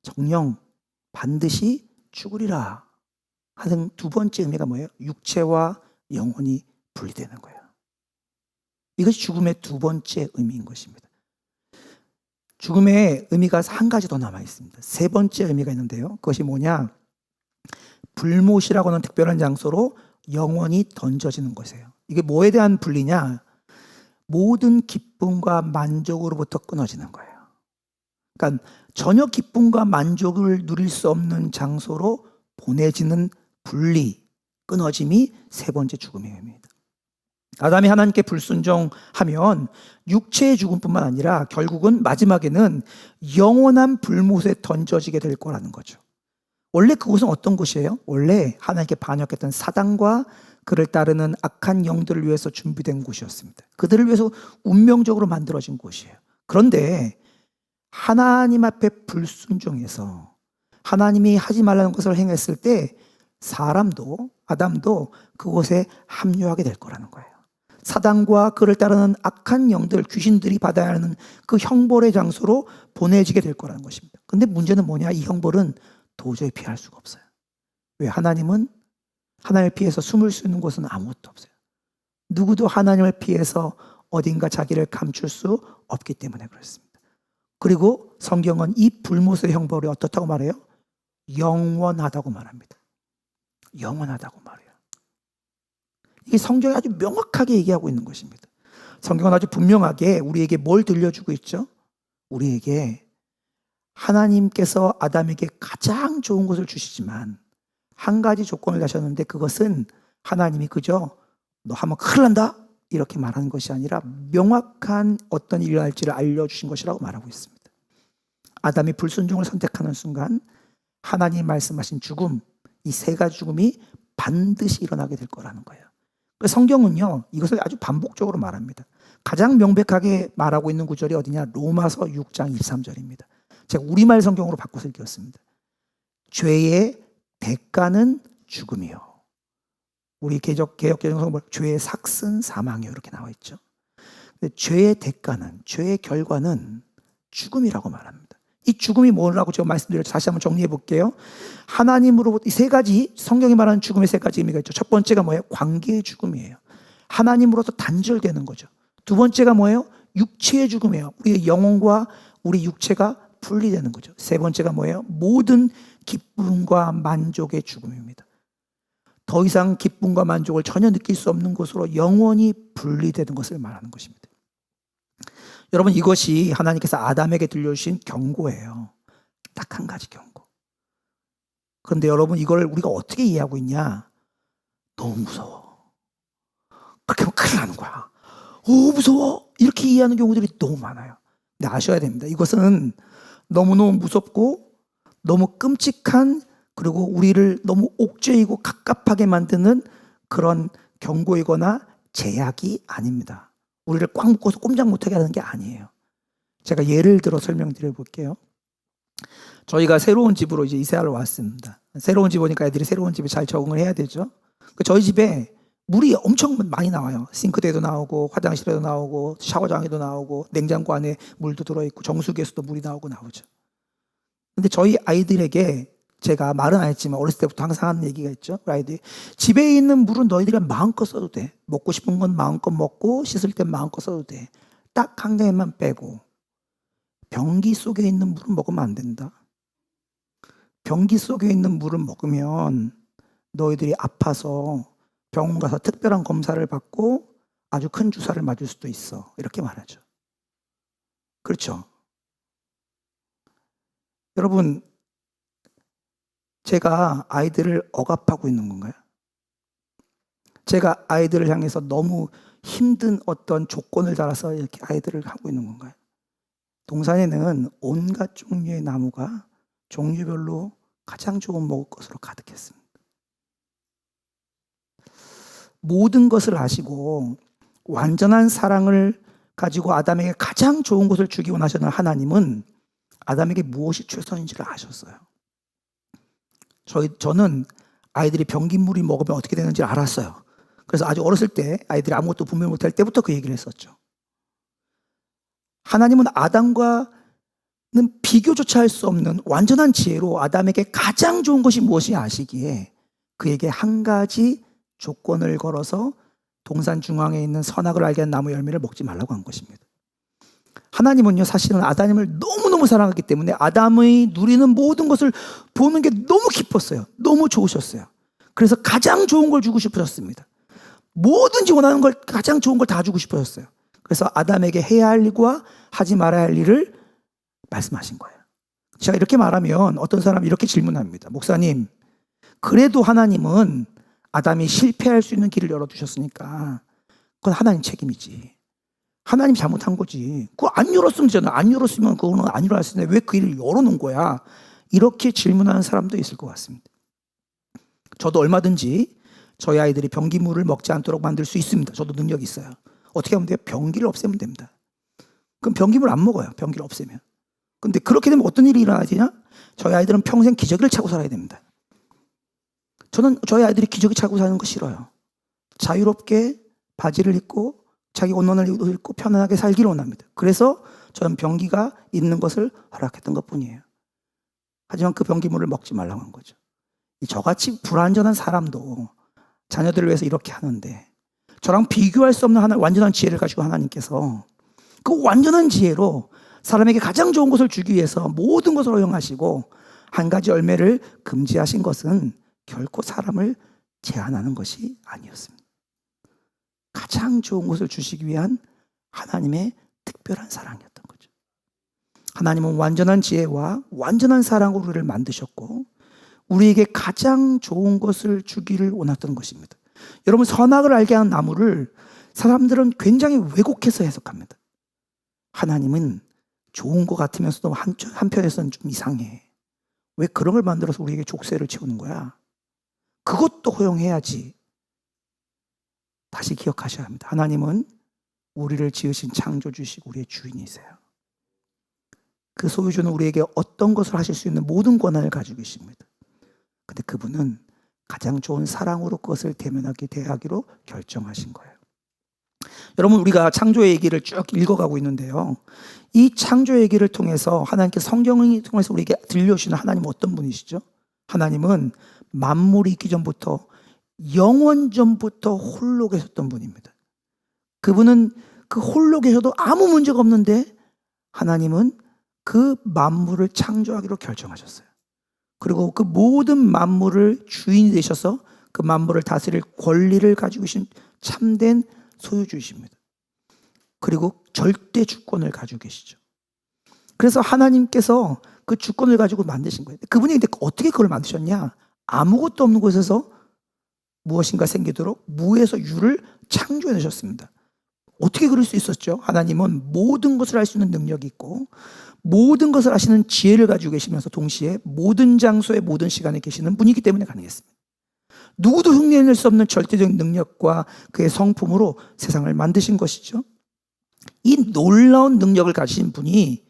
정녕 반드시 죽으리라 하는 두 번째 의미가 뭐예요? 육체와 영혼이 분리되는 거예요. 이것이 죽음의 두 번째 의미인 것입니다. 죽음의 의미가 한 가지 더 남아 있습니다. 세 번째 의미가 있는데요. 그것이 뭐냐? 불못이라고 하는 특별한 장소로 영원히 던져지는 것이에요. 이게 뭐에 대한 분리냐? 모든 기쁨과 만족으로부터 끊어지는 거예요. 그러니까 전혀 기쁨과 만족을 누릴 수 없는 장소로 보내지는 분리, 끊어짐이 세 번째 죽음의 의미입니다. 아담이 하나님께 불순종하면 육체의 죽음뿐만 아니라 결국은 마지막에는 영원한 불못에 던져지게 될 거라는 거죠. 원래 그곳은 어떤 곳이에요? 원래 하나님께 반역했던 사단과 그를 따르는 악한 영들을 위해서 준비된 곳이었습니다. 그들을 위해서 운명적으로 만들어진 곳이에요. 그런데 하나님 앞에 불순종해서 하나님이 하지 말라는 것을 행했을 때 사람도 아담도 그곳에 합류하게 될 거라는 거예요. 사단과 그를 따르는 악한 영들, 귀신들이 받아야 하는 그 형벌의 장소로 보내지게 될 거라는 것입니다. 근데 문제는 뭐냐? 이 형벌은 도저히 피할 수가 없어요. 왜? 하나님을 피해서 숨을 수 있는 곳은 아무것도 없어요. 누구도 하나님을 피해서 어딘가 자기를 감출 수 없기 때문에 그렇습니다. 그리고 성경은 이 불못의 형벌이 어떻다고 말해요? 영원하다고 말합니다. 영원하다고 말해요. 이게 성경이 아주 명확하게 얘기하고 있는 것입니다. 성경은 아주 분명하게 우리에게 뭘 들려주고 있죠? 우리에게 하나님께서 아담에게 가장 좋은 것을 주시지만 한 가지 조건을 다셨는데, 그것은 하나님이 그저 너 하면 큰일 난다 이렇게 말하는 것이 아니라 명확한 어떤 일을 할지를 알려주신 것이라고 말하고 있습니다. 아담이 불순종을 선택하는 순간 하나님이 말씀하신 죽음, 이 세 가지 죽음이 반드시 일어나게 될 거라는 거예요. 그래서 성경은요, 이것을 아주 반복적으로 말합니다. 가장 명백하게 말하고 있는 구절이 어디냐? 로마서 6장 23절입니다. 제가 우리말 성경으로 바꿔서 읽었습니다. 죄의 대가는 죽음이요. 우리 개역개정성은 죄의 삭은 사망이요 이렇게 나와 있죠. 죄의 대가는, 죄의 결과는 죽음이라고 말합니다. 이 죽음이 뭐라고 제가 말씀드렸죠. 다시 한번 정리해 볼게요. 하나님으로부터 이 세 가지, 성경이 말하는 죽음의 세 가지 의미가 있죠. 첫 번째가 뭐예요? 관계의 죽음이에요. 하나님으로부터 단절되는 거죠. 두 번째가 뭐예요? 육체의 죽음이에요. 우리의 영혼과 우리 육체가 분리되는 거죠. 세 번째가 뭐예요? 모든 기쁨과 만족의 죽음입니다. 더 이상 기쁨과 만족을 전혀 느낄 수 없는 것으로 영원히 분리되는 것을 말하는 것입니다. 여러분, 이것이 하나님께서 아담에게 들려주신 경고예요. 딱 한 가지 경고. 그런데 여러분, 이걸 우리가 어떻게 이해하고 있냐? 너무 무서워. 그렇게 하면 큰일 나는 거야. 오, 무서워. 이렇게 이해하는 경우들이 너무 많아요. 근데 아셔야 됩니다. 이것은 너무너무 무섭고 너무 끔찍한, 그리고 우리를 너무 옥죄이고 갑갑하게 만드는 그런 경고이거나 제약이 아닙니다. 우리를 꽉 묶어서 꼼짝 못하게 하는 게 아니에요. 제가 예를 들어 설명드려 볼게요. 저희가 새로운 집으로 이제 이사를 왔습니다. 새로운 집 오니까 애들이 새로운 집에 잘 적응을 해야 되죠. 저희 집에 물이 엄청 많이 나와요. 싱크대도 나오고, 화장실에도 나오고, 샤워장에도 나오고, 냉장고 안에 물도 들어있고, 정수기에서도 물이 나오죠. 근데 저희 아이들에게 제가 말은 안 했지만 어렸을 때부터 항상 하는 얘기가 있죠. 아이들이 집에 있는 물은 너희들이 마음껏 써도 돼. 먹고 싶은 건 마음껏 먹고, 씻을 땐 마음껏 써도 돼. 딱 한 개만 빼고, 변기 속에 있는 물은 먹으면 안 된다. 변기 속에 있는 물을 먹으면 너희들이 아파서 병원 가서 특별한 검사를 받고 아주 큰 주사를 맞을 수도 있어. 이렇게 말하죠. 그렇죠? 여러분, 제가 아이들을 억압하고 있는 건가요? 제가 아이들을 향해서 너무 힘든 어떤 조건을 달아서 이렇게 아이들을 하고 있는 건가요? 동산에는 온갖 종류의 나무가 종류별로 가장 좋은 먹을 것으로 가득했습니다. 모든 것을 아시고 완전한 사랑을 가지고 아담에게 가장 좋은 것을 주기 원하시는 하나님은 아담에게 무엇이 최선인지를 아셨어요. 저는 아이들이 변기물이 먹으면 어떻게 되는지 알았어요. 그래서 아주 어렸을 때 아이들이 아무것도 분별 못할 때부터 그 얘기를 했었죠. 하나님은 아담과는 비교조차 할 수 없는 완전한 지혜로 아담에게 가장 좋은 것이 무엇이 아시기에 그에게 한 가지 조건을 걸어서 동산 중앙에 있는 선악을 알게 한 나무 열매를 먹지 말라고 한 것입니다. 하나님은요, 사실은 아담을 너무너무 사랑하기 때문에 아담의 누리는 모든 것을 보는 게 너무 기뻤어요. 너무 좋으셨어요. 그래서 가장 좋은 걸 주고 싶으셨습니다. 뭐든지 원하는 걸, 가장 좋은 걸 다 주고 싶으셨어요. 그래서 아담에게 해야 할 일과 하지 말아야 할 일을 말씀하신 거예요. 제가 이렇게 말하면 어떤 사람이 이렇게 질문합니다. 목사님, 그래도 하나님은 아담이 실패할 수 있는 길을 열어두셨으니까 그건 하나님 책임이지. 하나님 잘못한 거지. 그거 안 열었으면 되잖아. 안 열었으면 그거는 안 일어났을 텐데 왜 그 길을 열어놓은 거야? 이렇게 질문하는 사람도 있을 것 같습니다. 저도 얼마든지 저희 아이들이 변기물을 먹지 않도록 만들 수 있습니다. 저도 능력이 있어요. 어떻게 하면 돼요? 변기를 없애면 됩니다. 그럼 변기물 안 먹어요. 변기를 없애면. 근데 그렇게 되면 어떤 일이 일어나야 되냐? 저희 아이들은 평생 기저귀를 차고 살아야 됩니다. 저는 저희 아이들이 기저귀 차고 사는 거 싫어요. 자유롭게 바지를 입고 자기 옷만을 입고 편안하게 살기를 원합니다. 그래서 저는 변기가 있는 것을 허락했던 것뿐이에요. 하지만 그 변기물을 먹지 말라고 한 거죠. 저같이 불완전한 사람도 자녀들을 위해서 이렇게 하는데, 저랑 비교할 수 없는 완전한 지혜를 가지고 하나님께서 그 완전한 지혜로 사람에게 가장 좋은 것을 주기 위해서 모든 것을 허용하시고 한 가지 열매를 금지하신 것은 결코 사람을 제한하는 것이 아니었습니다. 가장 좋은 것을 주시기 위한 하나님의 특별한 사랑이었던 거죠. 하나님은 완전한 지혜와 완전한 사랑으로 우리를 만드셨고 우리에게 가장 좋은 것을 주기를 원했던 것입니다. 여러분, 선악을 알게 하는 나무를 사람들은 굉장히 왜곡해서 해석합니다. 하나님은 좋은 것 같으면서도 한편에서는 좀 이상해. 왜 그런 걸 만들어서 우리에게 족쇄를 채우는 거야? 그것도 허용해야지. 다시 기억하셔야 합니다. 하나님은 우리를 지으신 창조주시고 우리의 주인이세요. 그 소유주는 우리에게 어떤 것을 하실 수 있는 모든 권한을 가지고 계십니다. 근데 그분은 가장 좋은 사랑으로 그것을 대하기로 결정하신 거예요. 여러분, 우리가 창조의 얘기를 쭉 읽어가고 있는데요. 이 창조의 얘기를 통해서 하나님께서 성경을 통해서 우리에게 들려주시는 하나님은 어떤 분이시죠? 하나님은 만물이 있기 전부터 영원 전부터 홀로 계셨던 분입니다. 그분은 그 홀로 계셔도 아무 문제가 없는데 하나님은 그 만물을 창조하기로 결정하셨어요. 그리고 그 모든 만물을 주인이 되셔서 그 만물을 다스릴 권리를 가지고 계신 참된 소유주이십니다. 그리고 절대 주권을 가지고 계시죠. 그래서 하나님께서 그 주권을 가지고 만드신 거예요. 그분이 근데 어떻게 그걸 만드셨냐? 아무것도 없는 곳에서 무엇인가 생기도록 무에서 유를 창조해내셨습니다. 어떻게 그럴 수 있었죠? 하나님은 모든 것을 할 수 있는 능력이 있고 모든 것을 아시는 지혜를 가지고 계시면서 동시에 모든 장소에 모든 시간에 계시는 분이기 때문에 가능했습니다. 누구도 흉내낼 수 없는 절대적인 능력과 그의 성품으로 세상을 만드신 것이죠. 이 놀라운 능력을 가지신 분이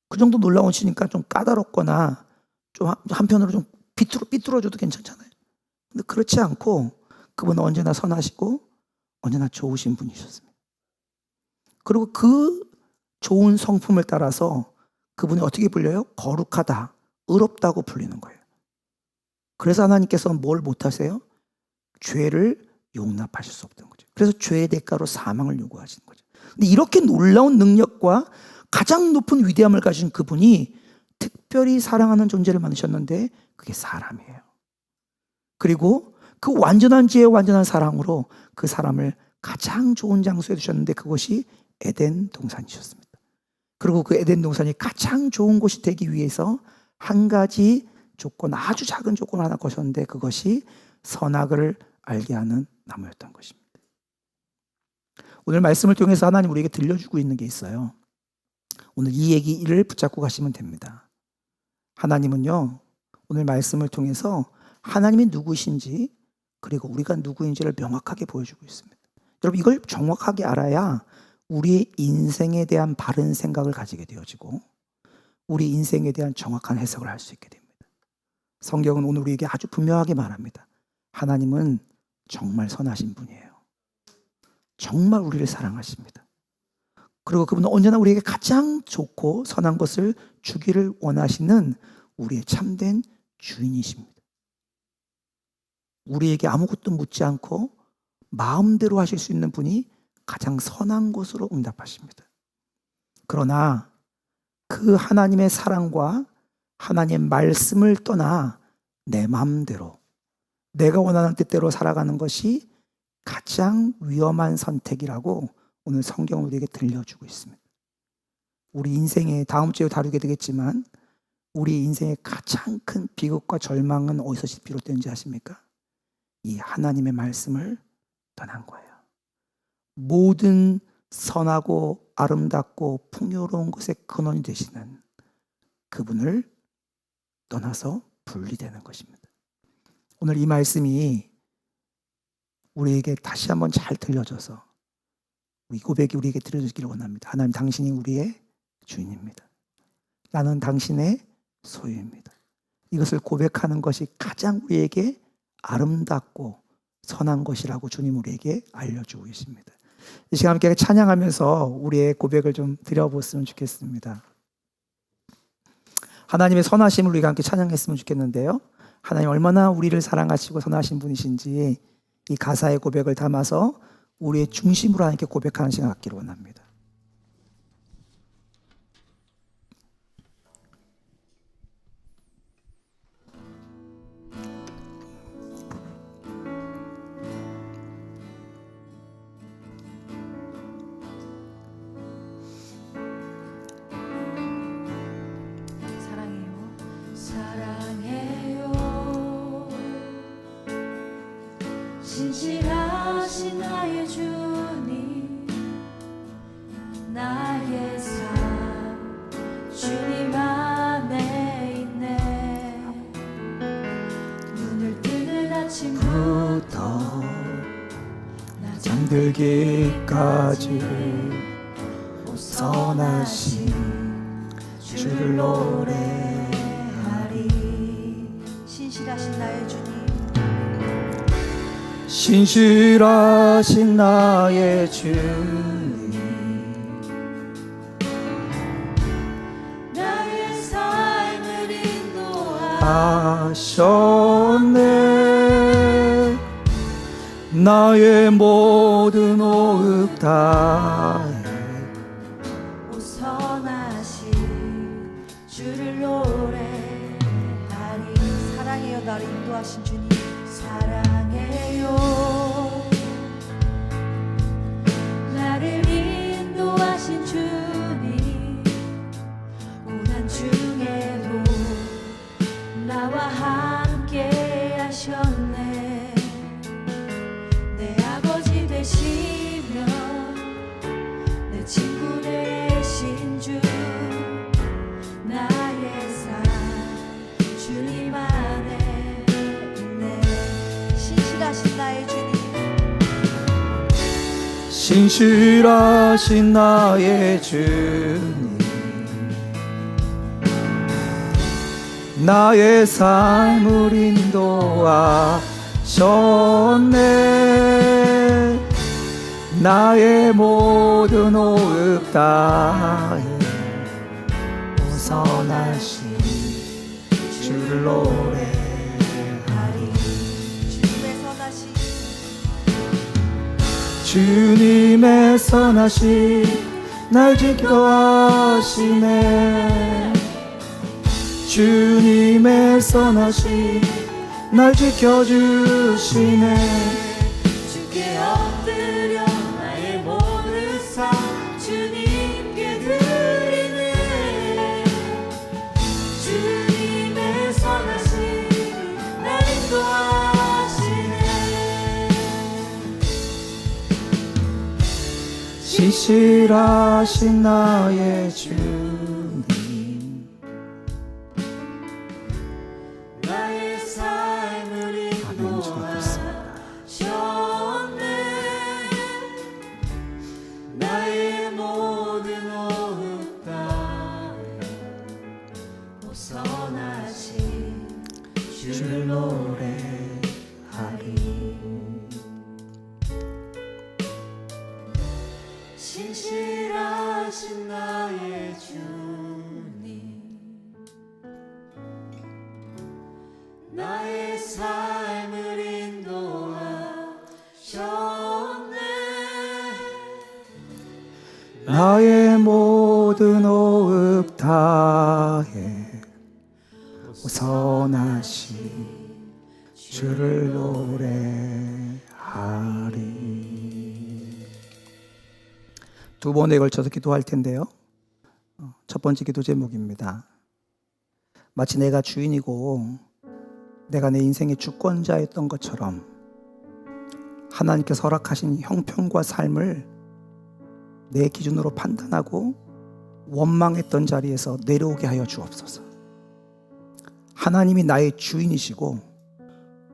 그 정도 놀라우시니까 좀 까다롭거나 좀 한편으로 좀 삐뚤어져도 괜찮잖아요. 근데 그렇지 않고 그분은 언제나 선하시고 언제나 좋으신 분이셨습니다. 그리고 그 좋은 성품을 따라서 그분이 어떻게 불려요? 거룩하다, 의롭다고 불리는 거예요. 그래서 하나님께서는 뭘 못하세요? 죄를 용납하실 수 없던 거죠. 그래서 죄의 대가로 사망을 요구하시는 거죠. 근데 이렇게 놀라운 능력과 가장 높은 위대함을 가진 그분이 특별히 사랑하는 존재를 만드셨는데 그게 사람이에요. 그리고 그 완전한 지혜, 완전한 사랑으로 그 사람을 가장 좋은 장소에 두셨는데 그것이 에덴 동산이셨습니다. 그리고 그 에덴 동산이 가장 좋은 곳이 되기 위해서 한 가지 조건, 아주 작은 조건 하나 거셨는데 그것이 선악을 알게 하는 나무였던 것입니다. 오늘 말씀을 통해서 하나님 우리에게 들려주고 있는 게 있어요. 오늘 이 얘기를 붙잡고 가시면 됩니다. 하나님은요, 오늘 말씀을 통해서 하나님이 누구신지 그리고 우리가 누구인지를 명확하게 보여주고 있습니다. 여러분, 이걸 정확하게 알아야 우리의 인생에 대한 바른 생각을 가지게 되어지고 우리 인생에 대한 정확한 해석을 할 수 있게 됩니다. 성경은 오늘 우리에게 아주 분명하게 말합니다. 하나님은 정말 선하신 분이에요. 정말 우리를 사랑하십니다. 그리고 그분은 언제나 우리에게 가장 좋고 선한 것을 주기를 원하시는 우리의 참된 주인이십니다. 우리에게 아무것도 묻지 않고 마음대로 하실 수 있는 분이 가장 선한 것으로 응답하십니다. 그러나 그 하나님의 사랑과 하나님의 말씀을 떠나 내 마음대로 내가 원하는 뜻대로 살아가는 것이 가장 위험한 선택이라고 오늘 성경은 우리에게 들려주고 있습니다. 우리 인생에 다음 주에 다루게 되겠지만 우리 인생의 가장 큰 비극과 절망은 어디서 비롯되는지 아십니까? 이 하나님의 말씀을 떠난 거예요. 모든 선하고 아름답고 풍요로운 것의 근원이 되시는 그분을 떠나서 분리되는 것입니다. 오늘 이 말씀이 우리에게 다시 한번 잘 들려져서 이 고백이 우리에게 들려지기를 원합니다. 하나님, 당신이 우리의 주인입니다. 나는 당신의 소유입니다. 이것을 고백하는 것이 가장 우리에게 아름답고 선한 것이라고 주님 우리에게 알려주고 계십니다. 이 시간 함께 찬양하면서 우리의 고백을 좀 드려보았으면 좋겠습니다. 하나님의 선하심을 우리가 함께 찬양했으면 좋겠는데요. 하나님 얼마나 우리를 사랑하시고 선하신 분이신지 이 가사의 고백을 담아서 우리의 중심으로 하나님께 고백하는 시간 갖기를 원합니다. 신실하신 나의 주님, 나의 삶 주님 안에 있네. 눈을 뜨는 아침부터 나 잠들기까지 선하신 주를 노래하리. 신실하신 나의 주님, 신실하신 나의 주님, 나의 삶을 인도하셨네. 나의 모든 호흡 다해 선하신 주를 노래하리. 사랑해요 나를 인도하신 주님, 사랑해요 나를 인도하신 주님. 고난 중에도 나와 함께 하셨네. 내 아버지 되시며 내 친구 되신 주, 나의 삶 주님 안에 있네. 신실하신 나의 주님, 신실하신 나의 주님, 나의 삶을 인도하셨네. 나의 모든 호흡 다해 선하신 주를 노래하리. 주님의 선하신 주님의 선하신 날 지켜하시네. 주님의 선하신 날 지켜주시네. 주께 엎드려 나의 모든 삶 주님께 드리네. 주님의 선하신 날 인도하시네. 신실하신 나의 주님, 나의 삶을 인도하셨네. 나의 모든 호흡 다해 선하신 주를 노래하리. 신실하신 나의 주님, 나의 삶을 인도하셨네. 나의 모든 호흡 다해 선하신 주를 노래하리. 두 번에 걸쳐서 기도할 텐데요. 첫 번째 기도 제목입니다. 마치 내가 주인이고 내가 내 인생의 주권자였던 것처럼 하나님께서 허락하신 형편과 삶을 내 기준으로 판단하고 원망했던 자리에서 내려오게 하여 주옵소서. 하나님이 나의 주인이시고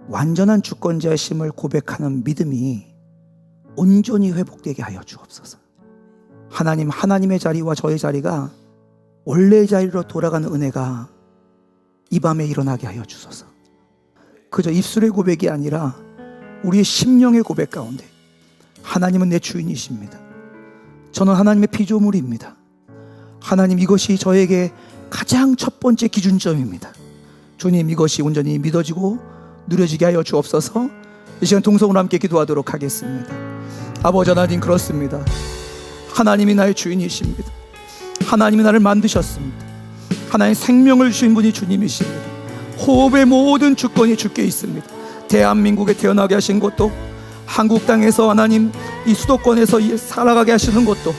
완전한 주권자이심을 고백하는 믿음이 온전히 회복되게 하여 주옵소서. 하나님, 하나님의 자리와 저의 자리가 원래의 자리로 돌아가는 은혜가 이 밤에 일어나게 하여 주소서. 그저 입술의 고백이 아니라 우리의 심령의 고백 가운데 하나님은 내 주인이십니다. 저는 하나님의 피조물입니다. 하나님, 이것이 저에게 가장 첫 번째 기준점입니다. 주님, 이것이 온전히 믿어지고 누려지게 하여 주옵소서. 이 시간 동성으로 함께 기도하도록 하겠습니다. 아버지 하나님, 그렇습니다. 하나님이 나의 주인이십니다. 하나님이 나를 만드셨습니다. 하나님, 생명을 주신 분이 주님이십니다. 호흡의 모든 주권이 주께 있습니다. 대한민국에 태어나게 하신 것도, 한국 땅에서 하나님 이 수도권에서 살아가게 하시는 것도,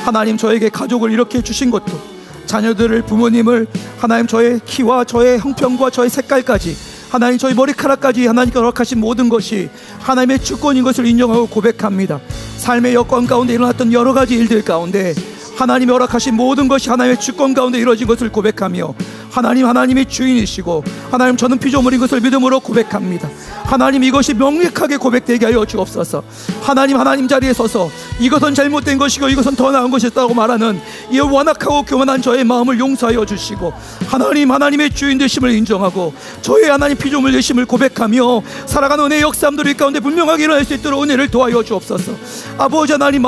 하나님 저에게 가족을 이렇게 주신 것도, 자녀들을, 부모님을 하나님 저의 키와 저의 형편과 저의 색깔까지, 하나님 저희 머리카락까지 하나님께 허락하신 모든 것이 하나님의 주권인 것을 인정하고 고백합니다. 삶의 여건 가운데 일어났던 여러 가지 일들 가운데 하나님이 허락하신 모든 것이 하나님의 주권 가운데 이루어진 것을 고백하며, 하나님이 주인이시고, 하나님 저는 피조물인 것을 믿음으로 고백합니다. 하나님, 이것이 명백하게 고백되게 하여 주옵소서. 하나님 자리에 서서 이것은 잘못된 것이고 이것은 더 나은 것이었다고 말하는 이 완악하고 교만한 저의 마음을 용서하여 주시고, 하나님의 주인 되심을 인정하고 저의 하나님 피조물 되심을 고백하며 살아가는 은혜의 역사함들이 가운데 분명하게 일어날 수 있도록 은혜를 도와여 주옵소서. 아버지 하나님,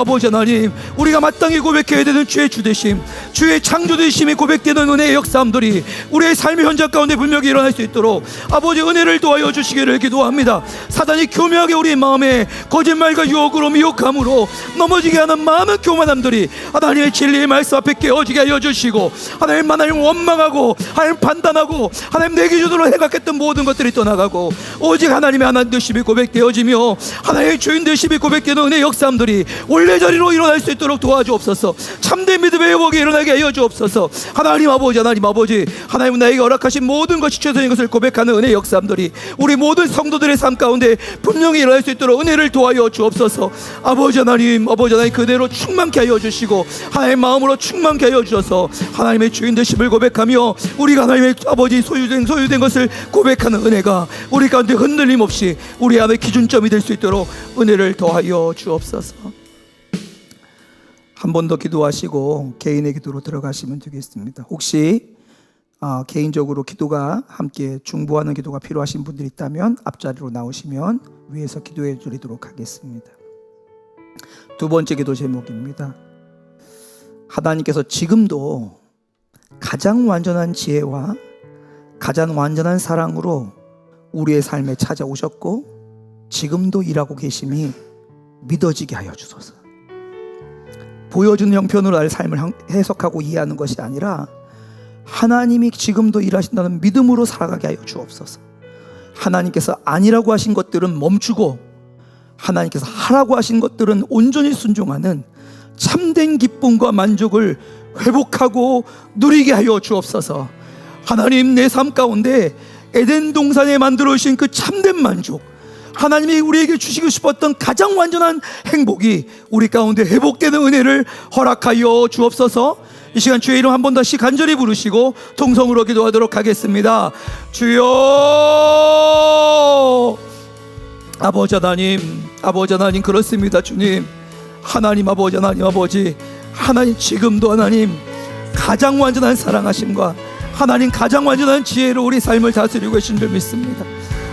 우리가 마땅히 고백해야 되는 주의 주되심, 주의 창조되심이 고백되는 은혜의 역사함들이 우리의 삶의 현장 가운데 분명히 일어날 수 있도록 아버지 은혜를 도와여 주시기를 기도합니다. 사단이 교묘하게 우리의 마음에 거짓말과 유혹으로 미혹함으로 넘어지게 하는 많은 교만함들이 하나님의 진리의 말씀 앞에 깨어지게 하여 주시고, 하나님 원망하고 하나님 판단하고 하나님 내 기준으로 생각했던 모든 것들이 떠나가고 오직 하나님의 하나님 되심이 고백되어지며 하나님의 주인 되심이 고백되는 은혜의 역사함들이 원래 자리로 일어날 수 있도록 도와주옵소서. 참된 믿음의 회복이 일어나게 하여 주옵소서. 하나님 아버지, 하나님은 나에게 허락하신 모든 것이 최선인 것을 고백하는 은혜의 역사함들이 우리 모든 성도들의 삶 가운데 분명히 일어날 수 있도록 은혜를 도와여 주옵소서. 아버지 하나님 그대로 충만케 하여 주시고 하나님의 마음으로 충만케 하여 주셔서 하나님의 주인 되심을 고백하며 우리가 하나님의 아버지 소유된 것을 고백하는 은혜가 우리 가운데 흔들림 없이 우리 안의 기준점이 될 수 있도록 은혜를 더하여 주옵소서. 한 번 더 기도하시고 개인의 기도로 들어가시면 되겠습니다. 혹시 개인적으로 기도가 함께 중보하는 기도가 필요하신 분들이 있다면 앞자리로 나오시면 위에서 기도해 드리도록 하겠습니다. 두 번째 기도 제목입니다. 하나님께서 지금도 가장 완전한 지혜와 가장 완전한 사랑으로 우리의 삶에 찾아오셨고 지금도 일하고 계심이 믿어지게 하여 주소서. 보여주는 형편으로 나의 삶을 해석하고 이해하는 것이 아니라 하나님이 지금도 일하신다는 믿음으로 살아가게 하여 주옵소서. 하나님께서 아니라고 하신 것들은 멈추고 하나님께서 하라고 하신 것들은 온전히 순종하는 참된 기쁨과 만족을 회복하고 누리게 하여 주옵소서. 하나님, 내 삶 가운데 에덴 동산에 만들어 주신 그 참된 만족, 하나님이 우리에게 주시고 싶었던 가장 완전한 행복이 우리 가운데 회복되는 은혜를 허락하여 주옵소서. 이 시간 주의 이름 한 번 다시 간절히 부르시고 통성으로 기도하도록 하겠습니다. 주여, 아버지 하나님 그렇습니다. 주님, 하나님 하나님 지금도 하나님 가장 완전한 사랑하심과 하나님 가장 완전한 지혜로 우리 삶을 다스리고 계신 줄 믿습니다.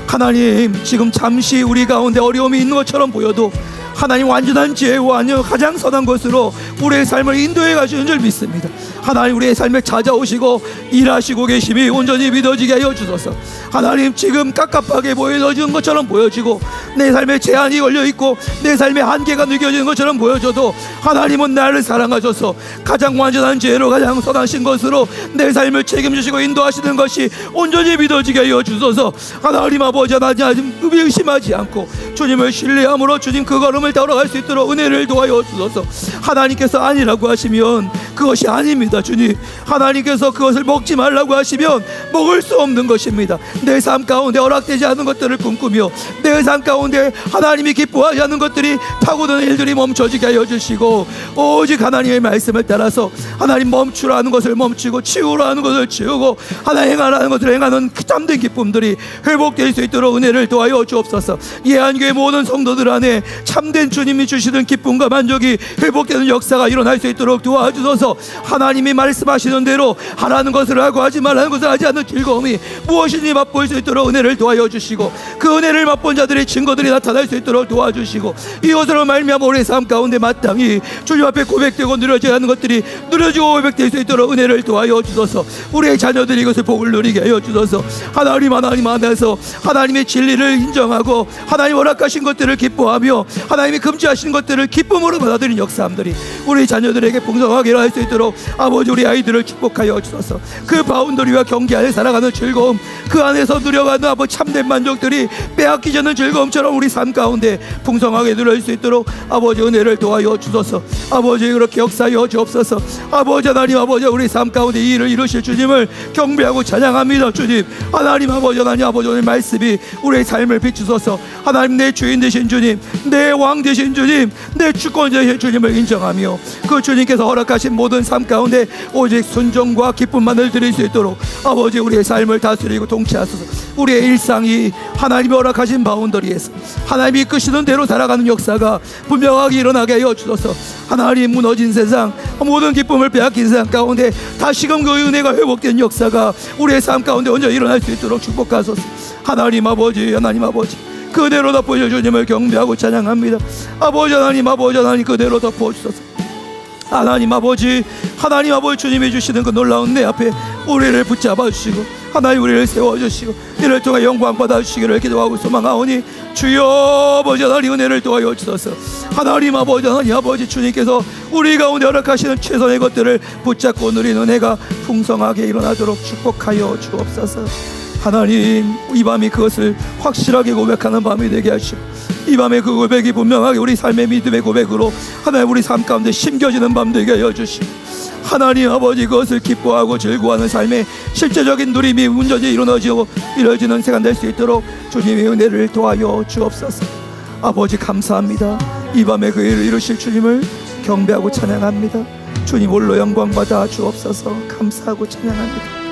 하나님, 지금 잠시 우리 가운데 어려움이 있는 것처럼 보여도 하나님 완전한 지혜와 가장 선한 것으로 우리의 삶을 인도해 가시는 줄 믿습니다. 하나님, 우리의 삶에 찾아오시고 일하시고 계심이 온전히 믿어지게 하여 주소서. 하나님, 지금 깝깝하게 보여지는 것처럼 보여지고 내 삶에 제한이 걸려있고 내 삶에 한계가 느껴지는 것처럼 보여져도 하나님은 나를 사랑하셔서 가장 완전한 지혜로 가장 선하신 것으로 내 삶을 책임지시고 인도하시는 것이 온전히 믿어지게 하여 주소서. 하나님 아버지, 하나님 의심하지 않고 주님을 신뢰함으로 주님 그 걸음을 따라갈 수 있도록 은혜를 도와여 주소서. 하나님께서 아니라고 하시면 그것이 아닙니다. 주님, 하나님께서 그것을 먹지 말라고 하시면 먹을 수 없는 것입니다. 내 삶 가운데 허락되지 않은 것들을 꿈꾸며 내 삶 가운데 하나님이 기뻐하지 않는 것들이 파고드는 일들이 멈춰지게 하여 주시고 오직 하나님의 말씀을 따라서 하나님 멈추라는 것을 멈추고 치우라는 것을 치우고 하나님 행하라는 것을 행하는 참된 기쁨들이 회복될 수 있도록 은혜를 도와여 주옵소서. 예한교회 모든 성도들 안에 참된 주님이 주시는 기쁨과 만족이 회복되는 역사가 일어날 수 있도록 도와주소서. 주셔서 하나님이 말씀하시는 대로 하라는 것을 하고 하지 말라는 것을 하지 않는 즐거움이 무엇인지 맛볼 수 있도록 은혜를 도와여 주시고, 그 은혜를 맛본 자들의 증거들이 나타날 수 있도록 도와주시고, 이것으로 말미암아 우리의 삶 가운데 마땅히 주님 앞에 고백되고 누려져야 하는 것들이 누려지고 고백될 수 있도록 은혜를 도와여 주소서. 우리의 자녀들이 이것을 복을 누리게 하여 주소서. 하나님 안에서 하나님의 진리를 인정하고 하나님 허락하신 것들을 기뻐하며 하나님이 금지하신 것들을 기쁨으로 받아들인 역사함들이 우리 자녀들에게 풍성하게 할 수 있도록 아버지 우리 아이들을 축복하여 주소서. 그 바운더리와 경계 안에 살아가는 즐거움, 그 안에서 누려가는 아버지 참된 만족들이 빼앗기지 않는 즐거움처럼 우리 삶 가운데 풍성하게 누릴 수 있도록 아버지 은혜를 도와여 주소서. 아버지 그렇게 역사하여 주옵소서. 아버지 하나님, 아버지 우리 삶 가운데 이 일을 이루실 주님을 경배하고 찬양합니다. 주님 하나님, 아버지 하나님, 아버지 오늘 말씀이 우리의 삶을 비추소서. 하나님, 내 주인 되신 주님, 내 왕 되신 주님, 내 주권자 되신 주님을 인정하며 그 주님께서 허락하신 모든 삶 가운데 오직 순종과 기쁨만을 드릴 수 있도록 아버지 우리의 삶을 다스리고 통치하소서. 우리의 일상이 하나님이 허락하신 바운더리에서 하나님이 이끄시는 대로 살아가는 역사가 분명하게 일어나게 하여 주소서. 하나님, 무너진 세상, 모든 기쁨을 빼앗긴 세상 가운데 다시금 그 은혜가 회복된 역사가 우리의 삶 가운데 온전히 일어날 수 있도록 축복하소서. 하나님 아버지, 하나님 아버지, 그대로 덮어주셔 주님을 경배하고 찬양합니다. 아버지 하나님, 아버지 하나님, 그대로 덮어주소서. 하나님 아버지, 하나님 아버지, 주님이 주시는 그 놀라운 내 앞에 우리를 붙잡아 주시고 하나님 우리를 세워주시고 이를 통해 영광 받아주시기를 기도하고 소망하오니 주여 아버지 하나님 은혜를 도와여 주소서. 하나님 아버지, 하나님 아버지, 주님께서 우리 가운데 허락하시는 최선의 것들을 붙잡고 누리는 은혜가 풍성하게 일어나도록 축복하여 주옵소서. 하나님, 이 밤이 그것을 확실하게 고백하는 밤이 되게 하시고 이 밤에 그 고백이 분명하게 우리 삶의 믿음의 고백으로 하나님 우리 삶 가운데 심겨지는 밤 되게 하여 주시고 하나님 아버지, 그것을 기뻐하고 즐거워하는 삶의 실제적인 누림이 온전히 이루어지는 시간 될 수 있도록 주님의 은혜를 도와여 주옵소서. 아버지 감사합니다. 이 밤에 그 일을 이루실 주님을 경배하고 찬양합니다. 주님 홀로 영광 받아 주옵소서. 감사하고 찬양합니다.